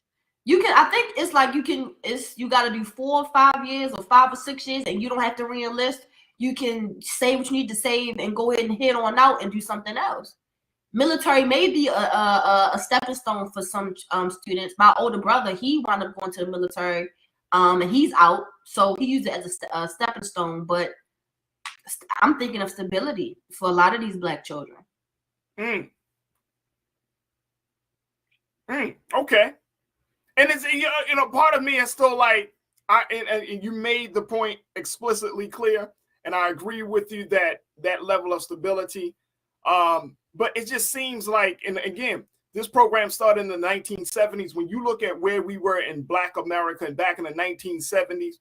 You can, I think it's like you got to do 4 or 5 years or 5 or 6 years, and you don't have to re-enlist. You can save what you need to save and go ahead and head on out and do something else. Military may be a stepping stone for some students. My older brother, he wound up going to the military, and he's out, so he used it as a stepping stone. But I'm thinking of stability for a lot of these Black children. Okay. And it's, part of me is still like, and you made the point explicitly clear, and I agree with you that level of stability. But it just seems like, and again, this program started in the 1970s. When you look at where we were in Black America and back in the 1970s,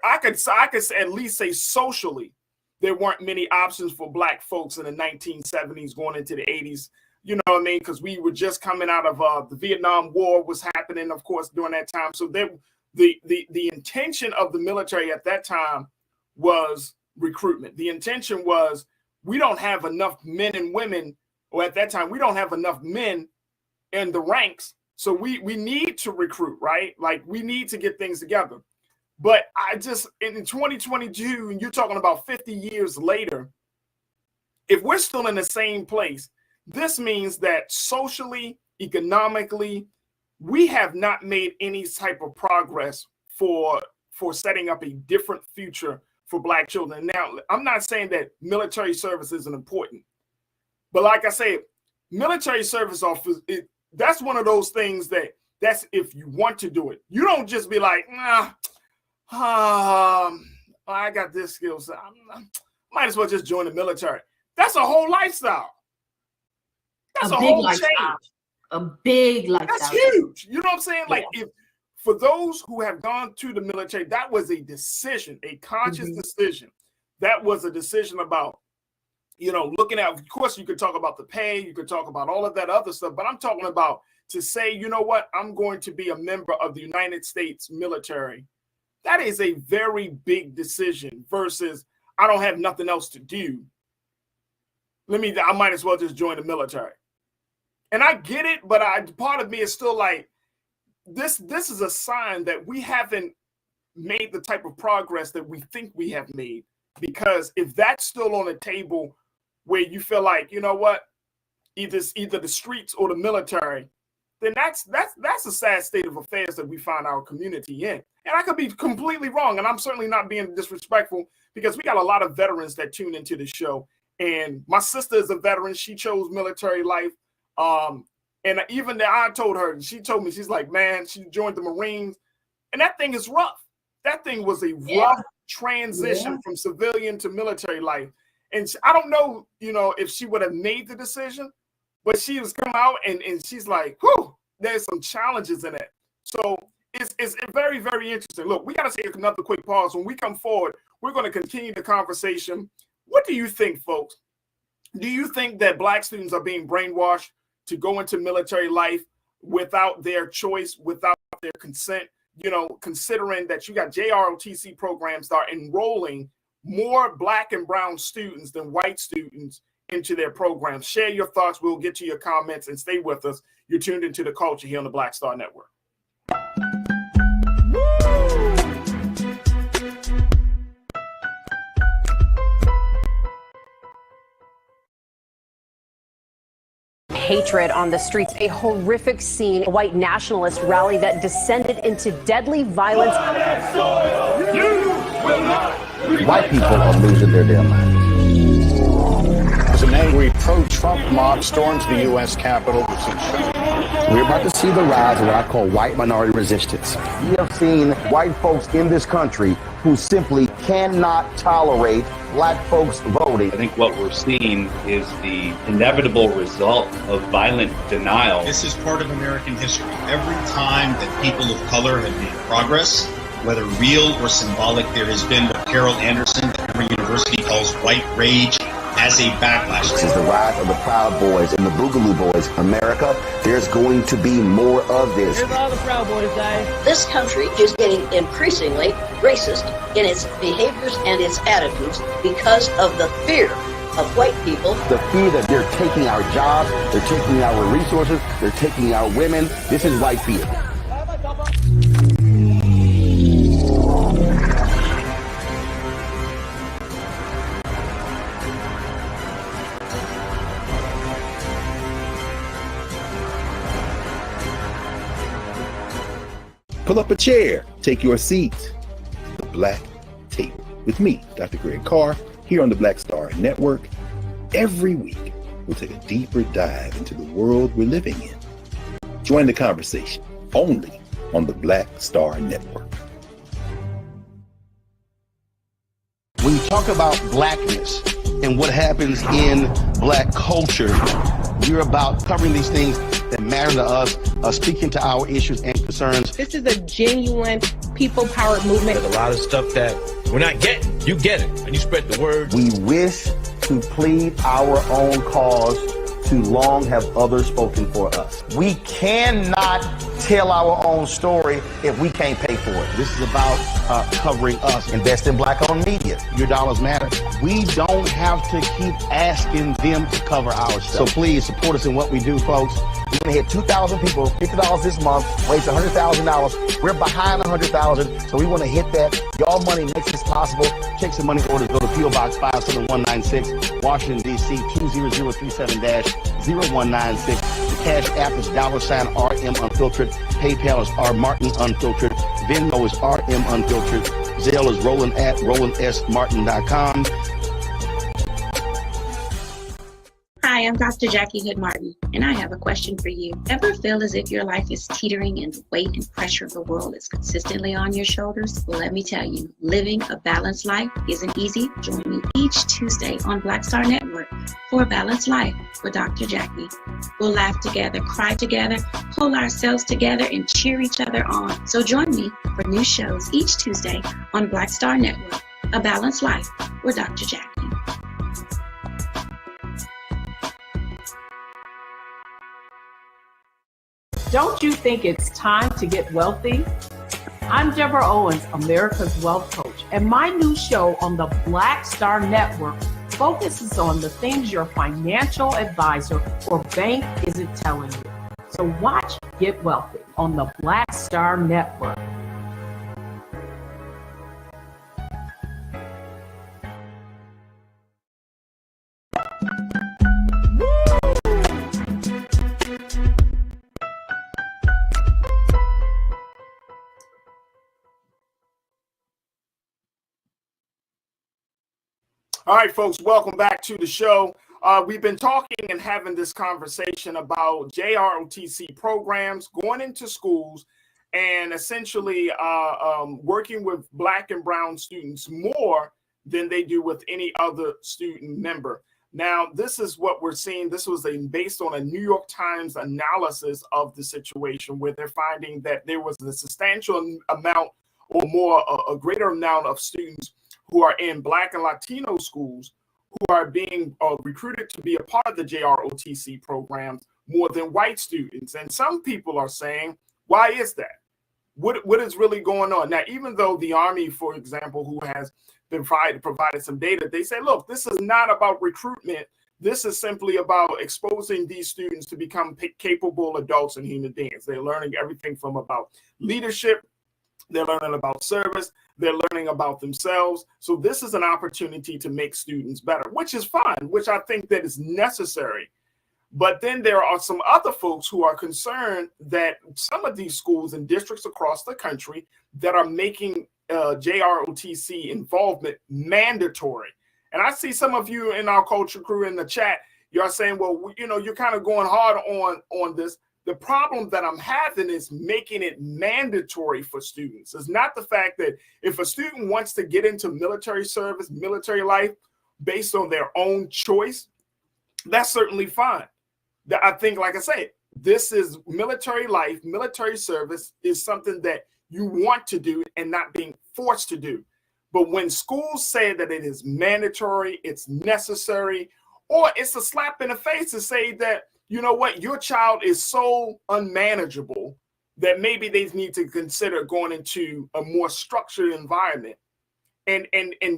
I could at least say socially, there weren't many options for Black folks in the 1970s going into the 80s. You know what I mean? Because we were just coming out of the Vietnam War was happening, of course, during that time. So the intention of the military at that time was recruitment. The intention was, we don't have enough men and women, or at that time, we don't have enough men in the ranks. So we need to recruit, right? Like, we need to get things together. But I just, in 2022, and you're talking about 50 years later, if we're still in the same place, this means that socially, economically, we have not made any type of progress for setting up a different future for Black children. Now, I'm not saying that military service isn't important, but like I said, military service that's one of those things that's if you want to do it. You don't just be like, I got this skill set, might as well just join the military. That's a whole lifestyle. That's a whole change. A big lifestyle. That's huge. You know what I'm saying? Like, if for those who have gone to the military, that was a decision, a conscious decision. That was a decision about, looking at, of course, you could talk about the pay, you could talk about all of that other stuff, but I'm talking about to say, you know what, I'm going to be a member of the United States military. That is a very big decision versus, I don't have nothing else to do. I might as well just join the military. And I get it, but part of me is still like, this is a sign that we haven't made the type of progress that we think we have made. Because if that's still on the table where you feel like, you know what, either the streets or the military, then that's a sad state of affairs that we find our community in. And I could be completely wrong, and I'm certainly not being disrespectful, because we got a lot of veterans that tune into the show. And my sister is a veteran. She chose military life. And even that, I told her, she told me, she's like, man, she joined the Marines, and that thing is rough. That thing was a rough transition from civilian to military life. And I don't know, if she would have made the decision, but she has come out and she's like, whew, there's some challenges in it. So it's very, very interesting. Look, we got to take another quick pause. When we come forward, we're going to continue the conversation. What do you think, folks? Do you think that Black students are being brainwashed to go into military life without their choice, without their consent? Considering that you got JROTC programs that are enrolling more Black and brown students than white students into their programs. Share your thoughts. We'll get to your comments and stay with us. You're tuned into The Culture here on the Black Star Network. Hatred on the streets, a horrific scene, a white nationalist rally that descended into deadly violence. White people are losing their damn minds. As an angry pro-Trump mob storms the U.S. Capitol. We're about to see the rise of what I call white minority resistance. We have seen white folks in this country who simply cannot tolerate Black folks voting. I think what we're seeing is the inevitable result of violent denial. This is part of American history. Every time that people of color have made progress, whether real or symbolic, there has been what Carol Anderson at Emory University calls white rage as a backlash. This is the rise of the Proud Boys and the Boogaloo Boys. America, there's going to be more of this. Here's all the Proud Boys, guys. This country is getting increasingly racist in its behaviors and its attitudes because of the fear of white people. The fear that they're taking our jobs, they're taking our resources, they're taking our women. This is white fear. Pull up a chair, take your seat. The Black Tape with me, Dr. Greg Carr, here on the Black Star Network. Every week, we'll take a deeper dive into the world we're living in. Join the conversation only on the Black Star Network. When you talk about blackness and what happens in black culture, you're about covering these things that matter to us, speaking to our issues and concerns. This is a genuine people-powered movement. There's a lot of stuff that we're not getting. You get it, and you spread the word. We wish to plead our own cause. Too long have others spoken for us. We cannot tell our own story if we can't pay for it. This is about covering us. Invest in black-owned media. Your dollars matter. We don't have to keep asking them to cover our stuff. So please support us in what we do, folks. We're going to hit 2,000 people, $50 this month, raise $100,000. We're behind 100,000, so we want to hit that. Y'all money makes this possible. Check some money orders. Go to P.O. Box 57196, Washington, D.C. 20037-0196. The Cash App is $RM Unfiltered. PayPal is R Martin Unfiltered. Venmo is RM Unfiltered. Zelle is Roland at RolandSMartin.com. Hi, I'm Dr. Jackie Hood Martin, and I have a question for you. Ever feel as if your life is teetering and the weight and pressure of the world is consistently on your shoulders? Well, let me tell you, living a balanced life isn't easy. Join me each Tuesday on Black Star Network for A Balanced Life with Dr. Jackie. We'll laugh together, cry together, pull ourselves together, and cheer each other on. So join me for new shows each Tuesday on Black Star Network, A Balanced Life with Dr. Jackie. Don't you think it's time to get wealthy? I'm Deborah Owens, America's Wealth Coach, and my new show on the Black Star Network focuses on the things your financial advisor or bank isn't telling you. So watch Get Wealthy on the Black Star Network. All right, folks, welcome back to the show. We've been talking and having this conversation about JROTC programs, going into schools, and essentially working with Black and brown students more than they do with any other student member. Now, this is what we're seeing. This was based on a New York Times analysis of the situation, where they're finding that there was a substantial amount or more, a greater amount of students who are in Black and Latino schools who are being recruited to be a part of the JROTC programs more than white students. And some people are saying, why is that? What is really going on? Now, even though the Army, for example, who has been provided some data, they say, look, this is not about recruitment. This is simply about exposing these students to become capable adults and human beings. They're learning everything from about leadership. They're learning about service. They're learning about themselves. So this is an opportunity to make students better, which is fine, which I think that is necessary. But then there are some other folks who are concerned that some of these schools and districts across the country that are making JROTC involvement mandatory. And I see some of you in our culture crew in the chat, you're saying, well, you know, you're kind of going hard on this. The problem that I'm having is making it mandatory for students. It's not the fact that if a student wants to get into military service, military life based on their own choice, that's certainly fine. I think, like I say, this is military life, military service is something that you want to do and not being forced to do. But when schools say that it is mandatory, it's necessary, or it's a slap in the face to say that, you know what, your child is so unmanageable that maybe they need to consider going into a more structured environment. And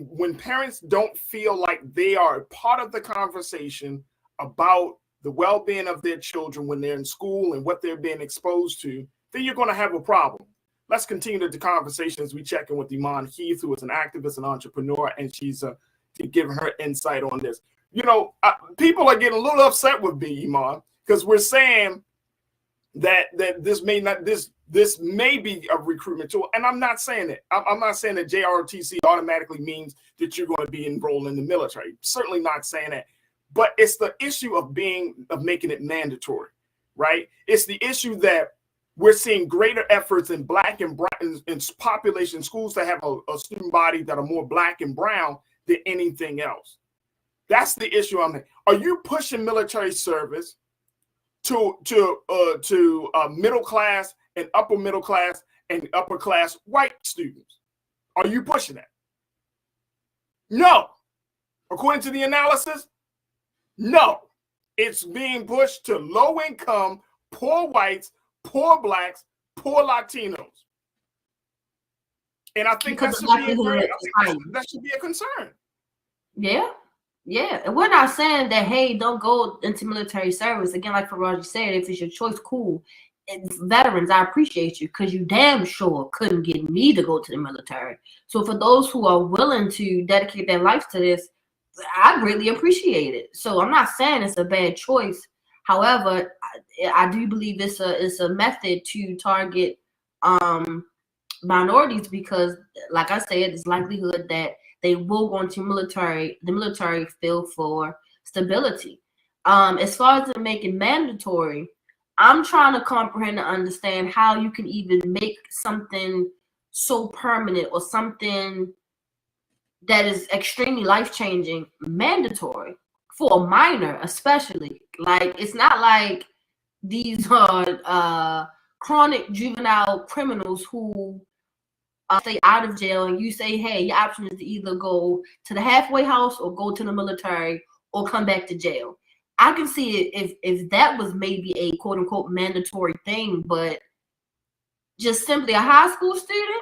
when parents don't feel like they are part of the conversation about the well-being of their children when they're in school and what they're being exposed to, then you're going to have a problem. Let's continue the conversation as we check in with Iman Heath, who is an activist and entrepreneur, and she's giving her insight on this. You know, people are getting a little upset with me, Iman, because we're saying that this may be a recruitment tool, and I'm not saying it. I'm not saying that JROTC automatically means that you're going to be enrolled in the military. Certainly not saying that. But it's the issue of making it mandatory, right? It's the issue that we're seeing greater efforts in Black and brown in population schools that have a student body that are more Black and brown than anything else. That's the issue I'm in. Are you pushing military service to middle class and upper middle class and upper class white students? Are you pushing that? No. According to the analysis, no. It's being pushed to low income, poor whites, poor Blacks, poor Latinos. And I think that should be a concern. Yeah. Yeah. And we're not saying that, hey, don't go into military service. Again, like Farajii said, if it's your choice, cool. And veterans, I appreciate you, because you damn sure couldn't get me to go to the military. So for those who are willing to dedicate their life to this, I greatly appreciate it. So I'm not saying it's a bad choice. However, I do believe it's a method to target minorities, because, like I said, it's likelihood that they will go into the military field for stability. As far as it making mandatory, I'm trying to comprehend and understand how you can even make something so permanent or something that is extremely life-changing mandatory for a minor, especially. Like, it's not like these are chronic juvenile criminals who stay out of jail, and you say, hey, your option is to either go to the halfway house or go to the military or come back to jail. I can see it if that was maybe a quote unquote mandatory thing, but just simply a high school student,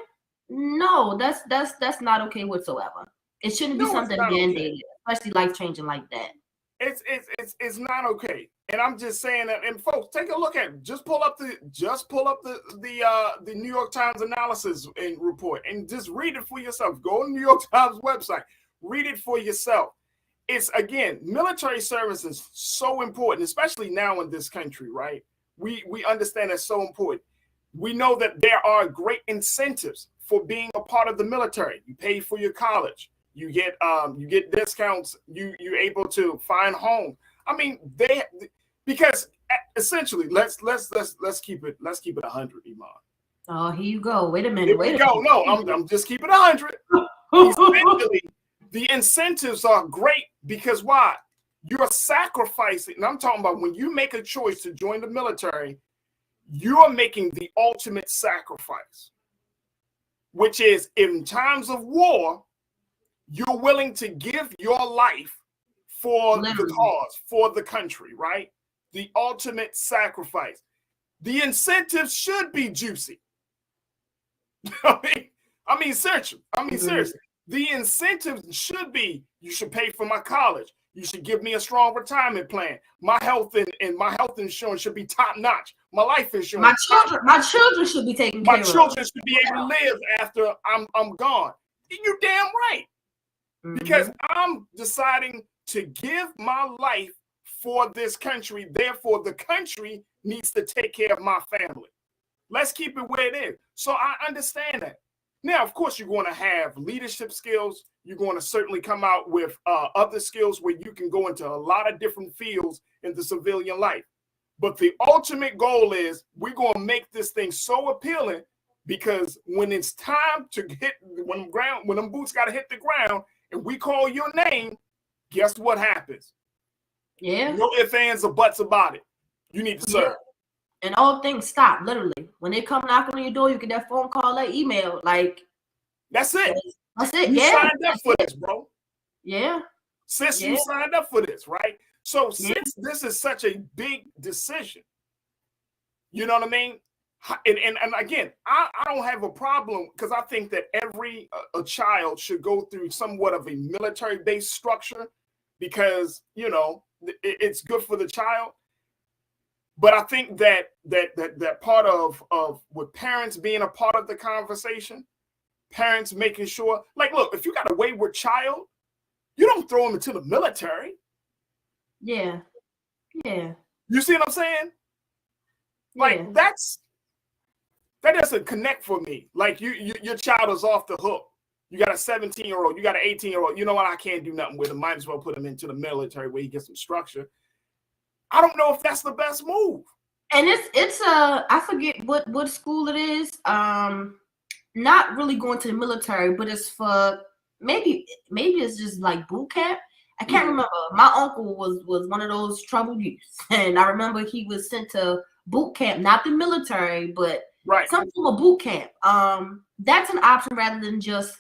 no, that's not okay whatsoever. It shouldn't be something mandated, especially life changing like that. It's not okay. And I'm just saying that. And folks, take a look at it. Just pull up the New York Times analysis and report and just read it for yourself. Go to the New York Times website, read it for yourself. It's, again, military service is so important, especially now in this country, right? We understand it's so important. We know that there are great incentives for being a part of the military. You pay for your college. You get discounts. You're able to find home. I mean, because essentially, let's keep it 100, Iman. Oh, here you go. Wait a minute. No, I'm just keeping 100. Essentially, the incentives are great because why? You're sacrificing, and I'm talking about when you make a choice to join the military, you're making the ultimate sacrifice, which is in times of war, you're willing to give your life for the cause, for the country, right? The ultimate sacrifice. The incentives should be juicy. I mean, seriously. The incentives should be, you should pay for my college. You should give me a strong retirement plan. My health and my health insurance should be top notch. My life insurance. My children should be taken care of. My children should be able to live after I'm gone. You're damn right. Because I'm deciding to give my life for this country. Therefore, the country needs to take care of my family. Let's keep it where it is. So I understand that. Now, of course, you're going to have leadership skills. You're going to certainly come out with other skills where you can go into a lot of different fields in the civilian life. But the ultimate goal is we're going to make this thing so appealing, because when it's time to hit, when them boots got to hit the ground and we call your name, guess what happens? Yeah. No ifs, ands, or buts about it. You need to serve. And all things stop, literally. When they come knocking on your door, you get that phone call, that email. Like, that's it. That's it. You Yeah. signed up for this, bro. Yeah. Sis, Yeah. you signed up for this, right? So since this is such a big decision, you know what I mean? And again, I don't have a problem because I think that every a child should go through somewhat of a military-based structure because, you know, it's good for the child. But I think that part of with parents being a part of the conversation, parents making sure, like, look, if you got a wayward child, you don't throw them into the military. Yeah. Yeah. You see what I'm saying? Like that doesn't connect for me. Like your child is off the hook. You got a 17-year-old, you got an 18-year-old. You know what? I can't do nothing with him. Might as well put him into the military where he gets some structure. I don't know if that's the best move. And it's I forget what school it is. Not really going to the military, but it's for maybe it's just like boot camp. I can't remember. My uncle was one of those troubled youths, and I remember he was sent to boot camp, not the military, but some form of boot camp. That's an option rather than just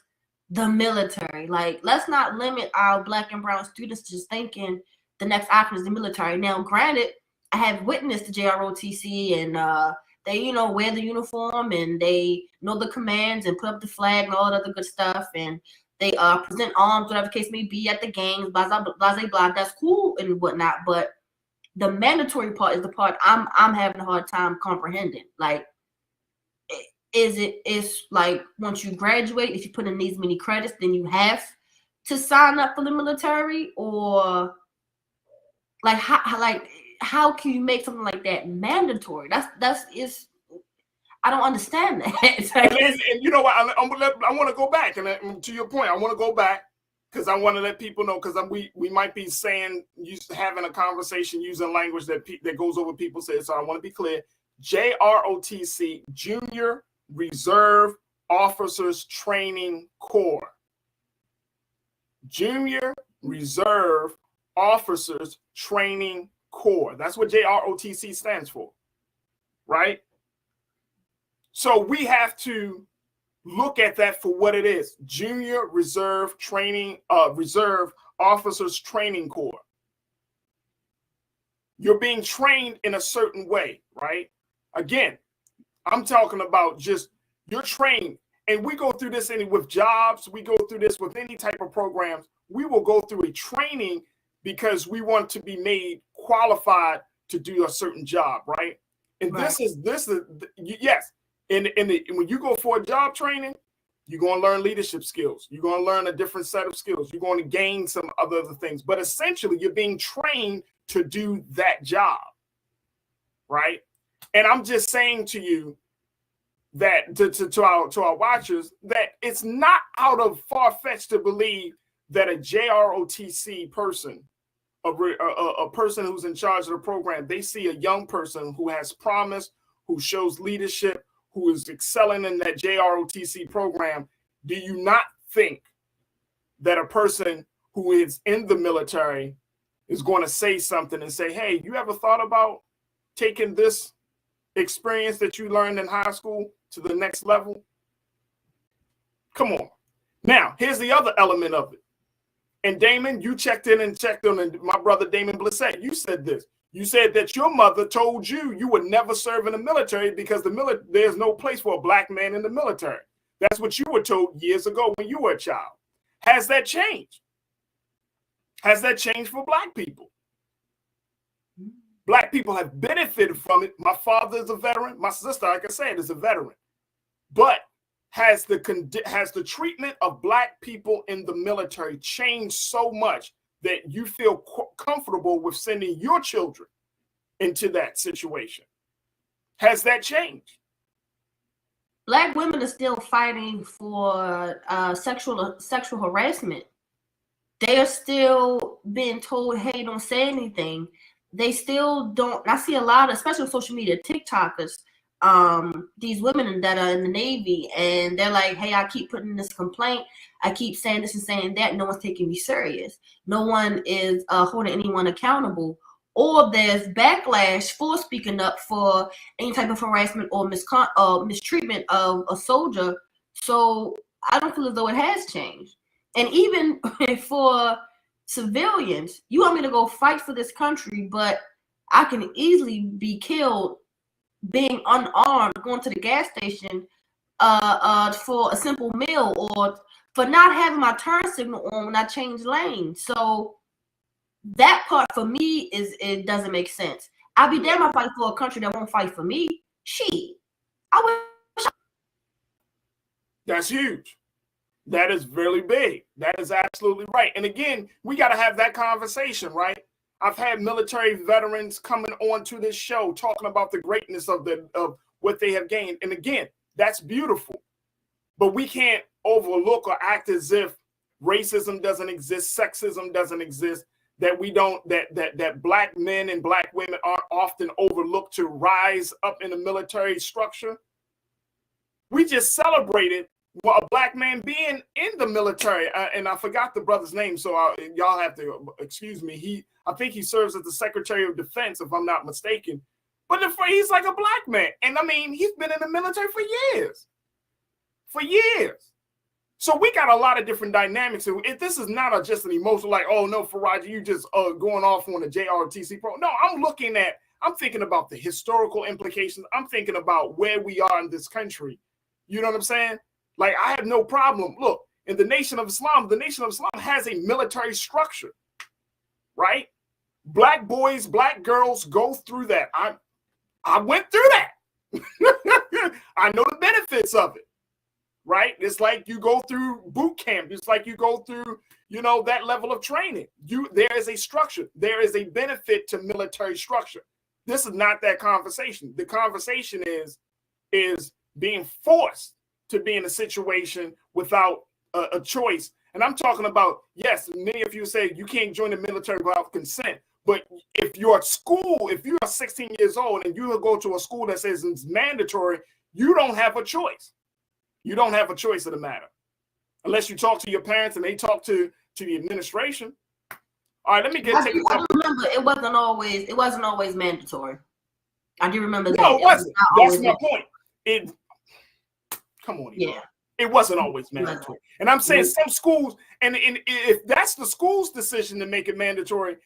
the military. Like, let's not limit our Black and brown students to just thinking the next option is the military. Now, granted, I have witnessed the JROTC, and they, you know, wear the uniform and they know the commands and put up the flag and all that other good stuff, and they present arms, whatever the case may be, at the games, blah blah blah. That's cool and whatnot, but the mandatory part is the part I'm having a hard time comprehending. Like, it's like once you graduate, if you put in these many credits, then you have to sign up for the military, or like how can you make something like that mandatory? That's I don't understand that. and you know what? I want to go back, and to your point, I want to go back because I want to let people know, because we might be having a conversation using language that goes over people's heads. So I want to be clear. JROTC, Junior Reserve Officers Training Corps. Junior Reserve Officers Training Corps. That's what JROTC stands for, right? So we have to look at that for what it is. Junior Reserve Training, Reserve Officers Training Corps. You're being trained in a certain way, right? Again, I'm talking about just you're trained, and we go through this with jobs. We go through this with any type of programs. We will go through a training because we want to be made qualified to do a certain job, right? And this is yes. And when you go for a job training, you're going to learn leadership skills. You're going to learn a different set of skills. You're going to gain some other things. But essentially, you're being trained to do that job, right? And I'm just saying to you that to our watchers that it's not out of far-fetched to believe that a JROTC person, a person who's in charge of the program, they see a young person who has promise, who shows leadership, who is excelling in that JROTC program. Do you not think that a person who is in the military is going to say something and say, hey, you ever thought about taking this experience that you learned in high school to the next level? Come on. Now, here's the other element of it. And Damon, you checked in and checked on, and my brother Damon Blissett, you said this. You said that your mother told you would never serve in the military because there's no place for a Black man in the military. That's what you were told years ago when you were a child. Has that changed? Has that changed for Black people? Black people have benefited from it. My father is a veteran. My sister, like I said, is a veteran. But has the treatment of Black people in the military changed so much that you feel comfortable with sending your children into that situation? Has that changed? Black women are still fighting for sexual harassment. They are still being told, hey, don't say anything. They still don't. I see a lot of, especially on social media, TikTokers, these women that are in the Navy, and they're like, hey, I keep putting this complaint. I keep saying this and saying that. No one's taking me serious. No one is holding anyone accountable. Or there's backlash for speaking up for any type of harassment or mistreatment of a soldier. So I don't feel as though it has changed. And even for civilians, you want me to go fight for this country, but I can easily be killed being unarmed, going to the gas station for a simple meal, or for not having my turn signal on when I change lanes. So that part for me it doesn't make sense. I'll be damn if I fight for a country that won't fight for me. Shit. That's huge. That is really big. That is absolutely right. And again, we got to have that conversation, right? I've had military veterans coming on to this show talking about the greatness of what they have gained. And again, that's beautiful. But we can't overlook or act as if racism doesn't exist, sexism doesn't exist, that we don't, that black men and black women aren't often overlooked to rise up in the military structure. We just celebrated a black man being in the military, and I forgot the brother's name, so y'all have to excuse me. I think he serves as the Secretary of Defense, if I'm not mistaken. But he's like a black man, and I mean, he's been in the military for years. So we got a lot of different dynamics. This is not just an emotional, like, oh no, Farajii, you just going off on a JRTC pro. No, I'm thinking about the historical implications. I'm thinking about where we are in this country. You know what I'm saying? Like, I have no problem. Look, in the Nation of Islam has a military structure, right? Black boys, black girls go through that. I went through that. I know the benefits of it, right? It's like you go through boot camp. It's like you go through, that level of training. There is a structure. There is a benefit to military structure. This is not that conversation. The conversation is being forced to be in a situation without a choice. And I'm talking about, yes, many of you say you can't join the military without consent. But if you're at school, if you're 16 years old and you go to a school that says it's mandatory, you don't have a choice. You don't have a choice in the matter. Unless you talk to your parents and they talk to the administration. All right, let me I remember it wasn't always mandatory. I do remember that. No, it wasn't. That's my point. Come on, yeah. It wasn't always mandatory. And I'm saying some schools, and if that's the school's decision to make it mandatory,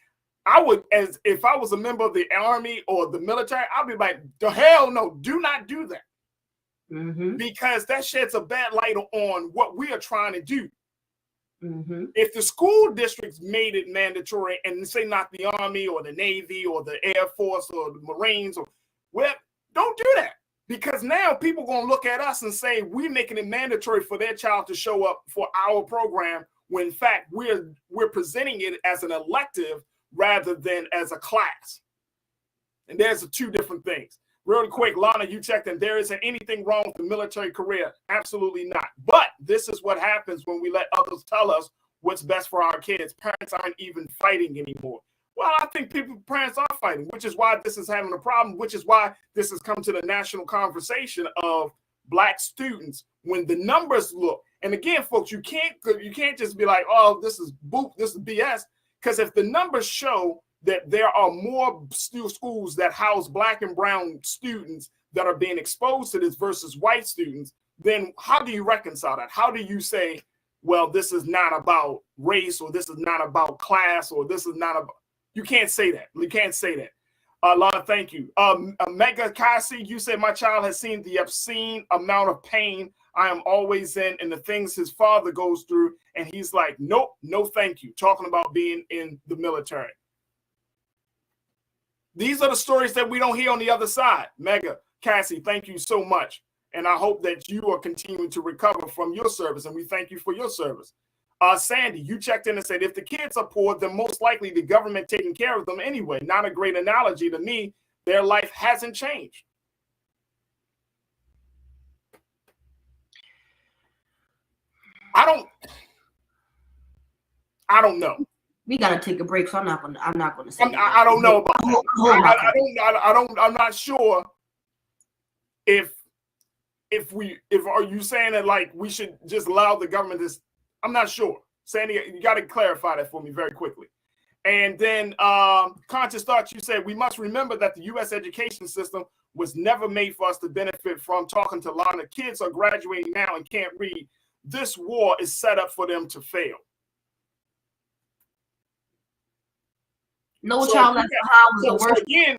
I would, as if I was a member of the army or the military, I'd be like, the hell no, do not do that. Mm-hmm. Because that sheds a bad light on what we are trying to do. Mm-hmm. If the school districts made it mandatory and say not the Army or the Navy or the Air Force or the Marines, don't do that. Because now people are going to look at us and say we're making it mandatory for their child to show up for our program, when in fact we're presenting it as an elective rather than as a class. And there's two different things. Really quick, Lana, you checked and there isn't anything wrong with the military career. Absolutely not. But this is what happens when we let others tell us what's best for our kids. Parents aren't even fighting anymore. Well, I think parents are fighting, which is why this is having a problem, which is why this has come to the national conversation of black students. When the numbers look, and again, folks, you can't just be like, oh, this is BS, because if the numbers show that there are more schools that house black and brown students that are being exposed to this versus white students, then how do you reconcile that? How do you say, well, this is not about race, or this is not about class, or this is not about... You can't say that. You can't say that. Lana, thank you. Mega Cassie, you said my child has seen the obscene amount of pain I am always in and the things his father goes through. And he's like, nope, no thank you. Talking about being in the military. These are the stories that we don't hear on the other side. Mega Cassie, thank you so much. And I hope that you are continuing to recover from your service. And we thank you for your service. Sandy, you checked in and said, if the kids are poor, then most likely the government taking care of them anyway. Not a great analogy to me. Their life hasn't changed. I don't know. We gotta take a break, so I'm not gonna say. I don't know about that. I'm not sure if are you saying that like we should just allow the government this? I'm not sure. Sandy, you got to clarify that for me very quickly. And then Conscious Thoughts, you said we must remember that the U.S. education system was never made for us to benefit from. Talking to Lana, kids are graduating now and can't read. this war is set up for them to fail. No Child Left Behind was the worst. Again,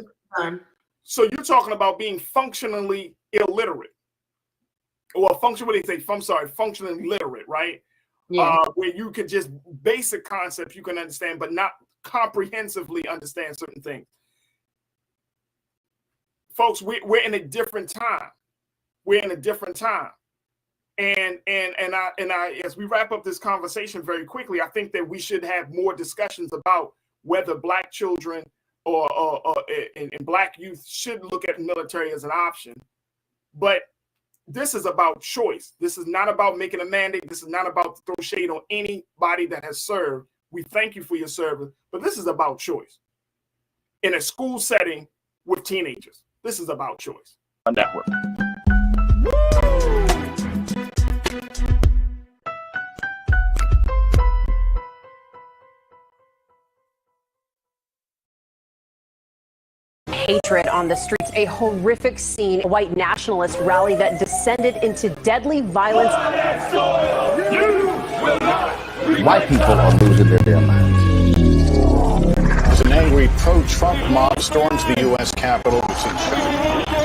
so you're talking about being functionally illiterate, or functionally literate, right? Yeah. Where you can just basic concepts you can understand, but not comprehensively understand certain things. Folks, we're in a different time. We're in a different time. And I, as we wrap up this conversation very quickly, I think that we should have more discussions about whether Black children and Black youth should look at military as an option. But this is about choice. This is not about making a mandate. This is not about to throw shade on anybody that has served. We thank you for your service, but this is about choice. In a school setting with teenagers, this is about choice. A network. Hatred on the streets, a horrific scene, a white nationalist rally that descended into deadly violence. White people are losing their damn minds. As an angry pro-Trump mob storms the U.S. Capitol.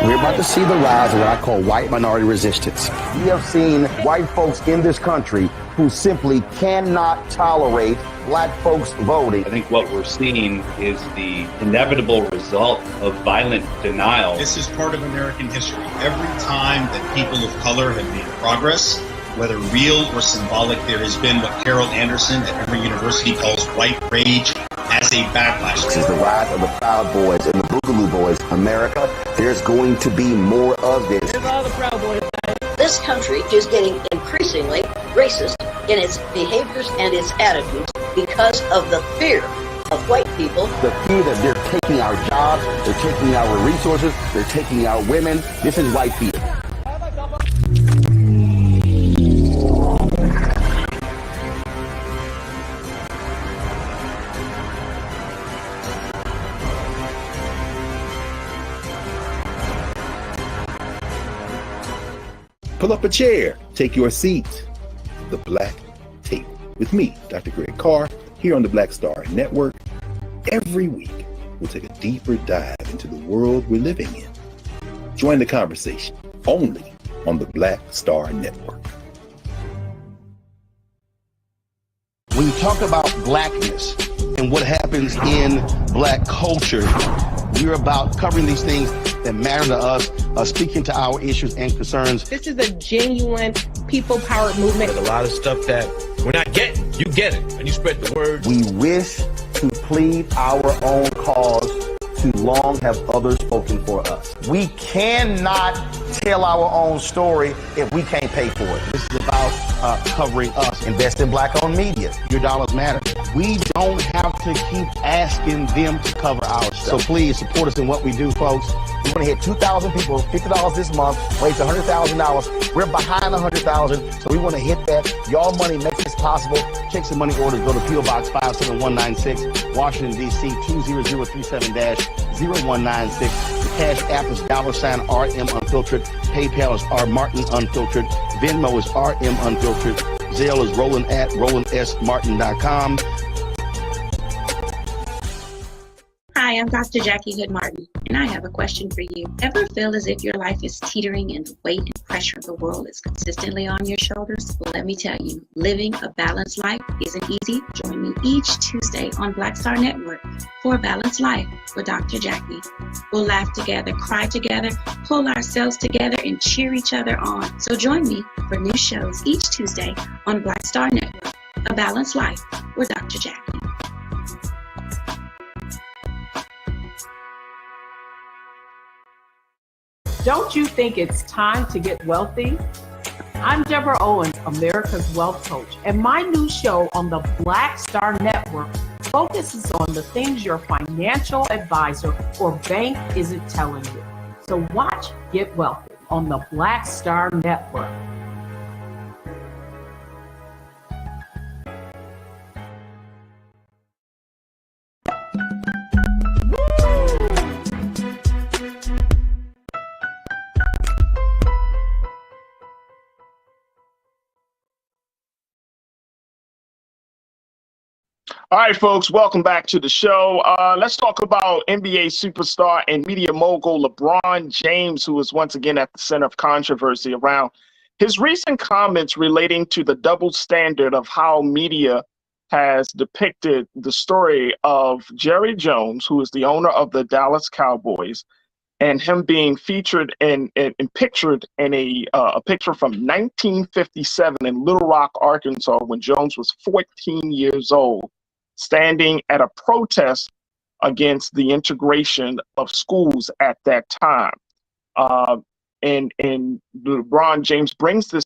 We're about to see the rise of what I call white minority resistance. We have seen white folks in this country who simply cannot tolerate Black folks voting. I think what we're seeing is the inevitable result of violent denial. This is part of American history. Every time that people of color have made progress, whether real or symbolic, there has been what Carol Anderson at Emory University calls white rage as a backlash. This is the rise of the Proud Boys and the Boogaloo Boys. America, there's going to be more of this. This country is getting increasingly racist in its behaviors and its attitudes because of the fear of white people. The fear that they're taking our jobs, they're taking our resources, they're taking our women. This is white fear. Pull up a chair, take your seat. The Black Tape with me, Dr. Greg Carr, here on the Black Star Network. Every week, we'll take a deeper dive into the world we're living in. Join the conversation only on the Black Star Network. When you talk about blackness and what happens in Black culture, we're about covering these things that matter to us, speaking to our issues and concerns. This is a genuine people-powered movement. There's a lot of stuff that we're not getting. You get it, and you spread the word. We wish to plead our own cause. Too long have others spoken for us. We cannot tell our own story if we can't pay for it. This is about covering us. Invest in Black-owned media. Your dollars matter. We don't have to keep asking them to cover our stuff. So please support us in what we do, folks. We want to hit 2,000 people, $50 this month, raise $100,000. We're behind 100,000, so we want to hit that. Y'all money makes this possible. Check some money orders. Go to P.O. Box 57196, Washington, D.C. 20037-0196. The Cash App is $RM Unfiltered. PayPal is R Martin Unfiltered. Venmo is RM Unfiltered. Zelle is Roland at RolandSMartin.com. Hi, I'm Dr. Jackie Hood Martin, and I have a question for you. Ever feel as if your life is teetering and the weight and pressure of the world is consistently on your shoulders? Well, let me tell you, living a balanced life isn't easy. Join me each Tuesday on Black Star Network for a Balanced Life with Dr. Jackie. We'll laugh together, cry together, pull ourselves together, and cheer each other on. So join me for new shows each Tuesday on Black Star Network, A Balanced Life with Dr. Jackie. Don't you think it's time to get wealthy? I'm Deborah Owens, America's Wealth Coach, and my new show on the Black Star Network focuses on the things your financial advisor or bank isn't telling you. So watch Get Wealthy on the Black Star Network. All right, folks, welcome back to the show. Let's talk about NBA superstar and media mogul LeBron James, who is once again at the center of controversy around his recent comments relating to the double standard of how media has depicted the story of Jerry Jones, who is the owner of the Dallas Cowboys, and him being featured and pictured in a picture from 1957 in Little Rock, Arkansas, when Jones was 14 years old, standing at a protest against the integration of schools at that time. And LeBron James brings this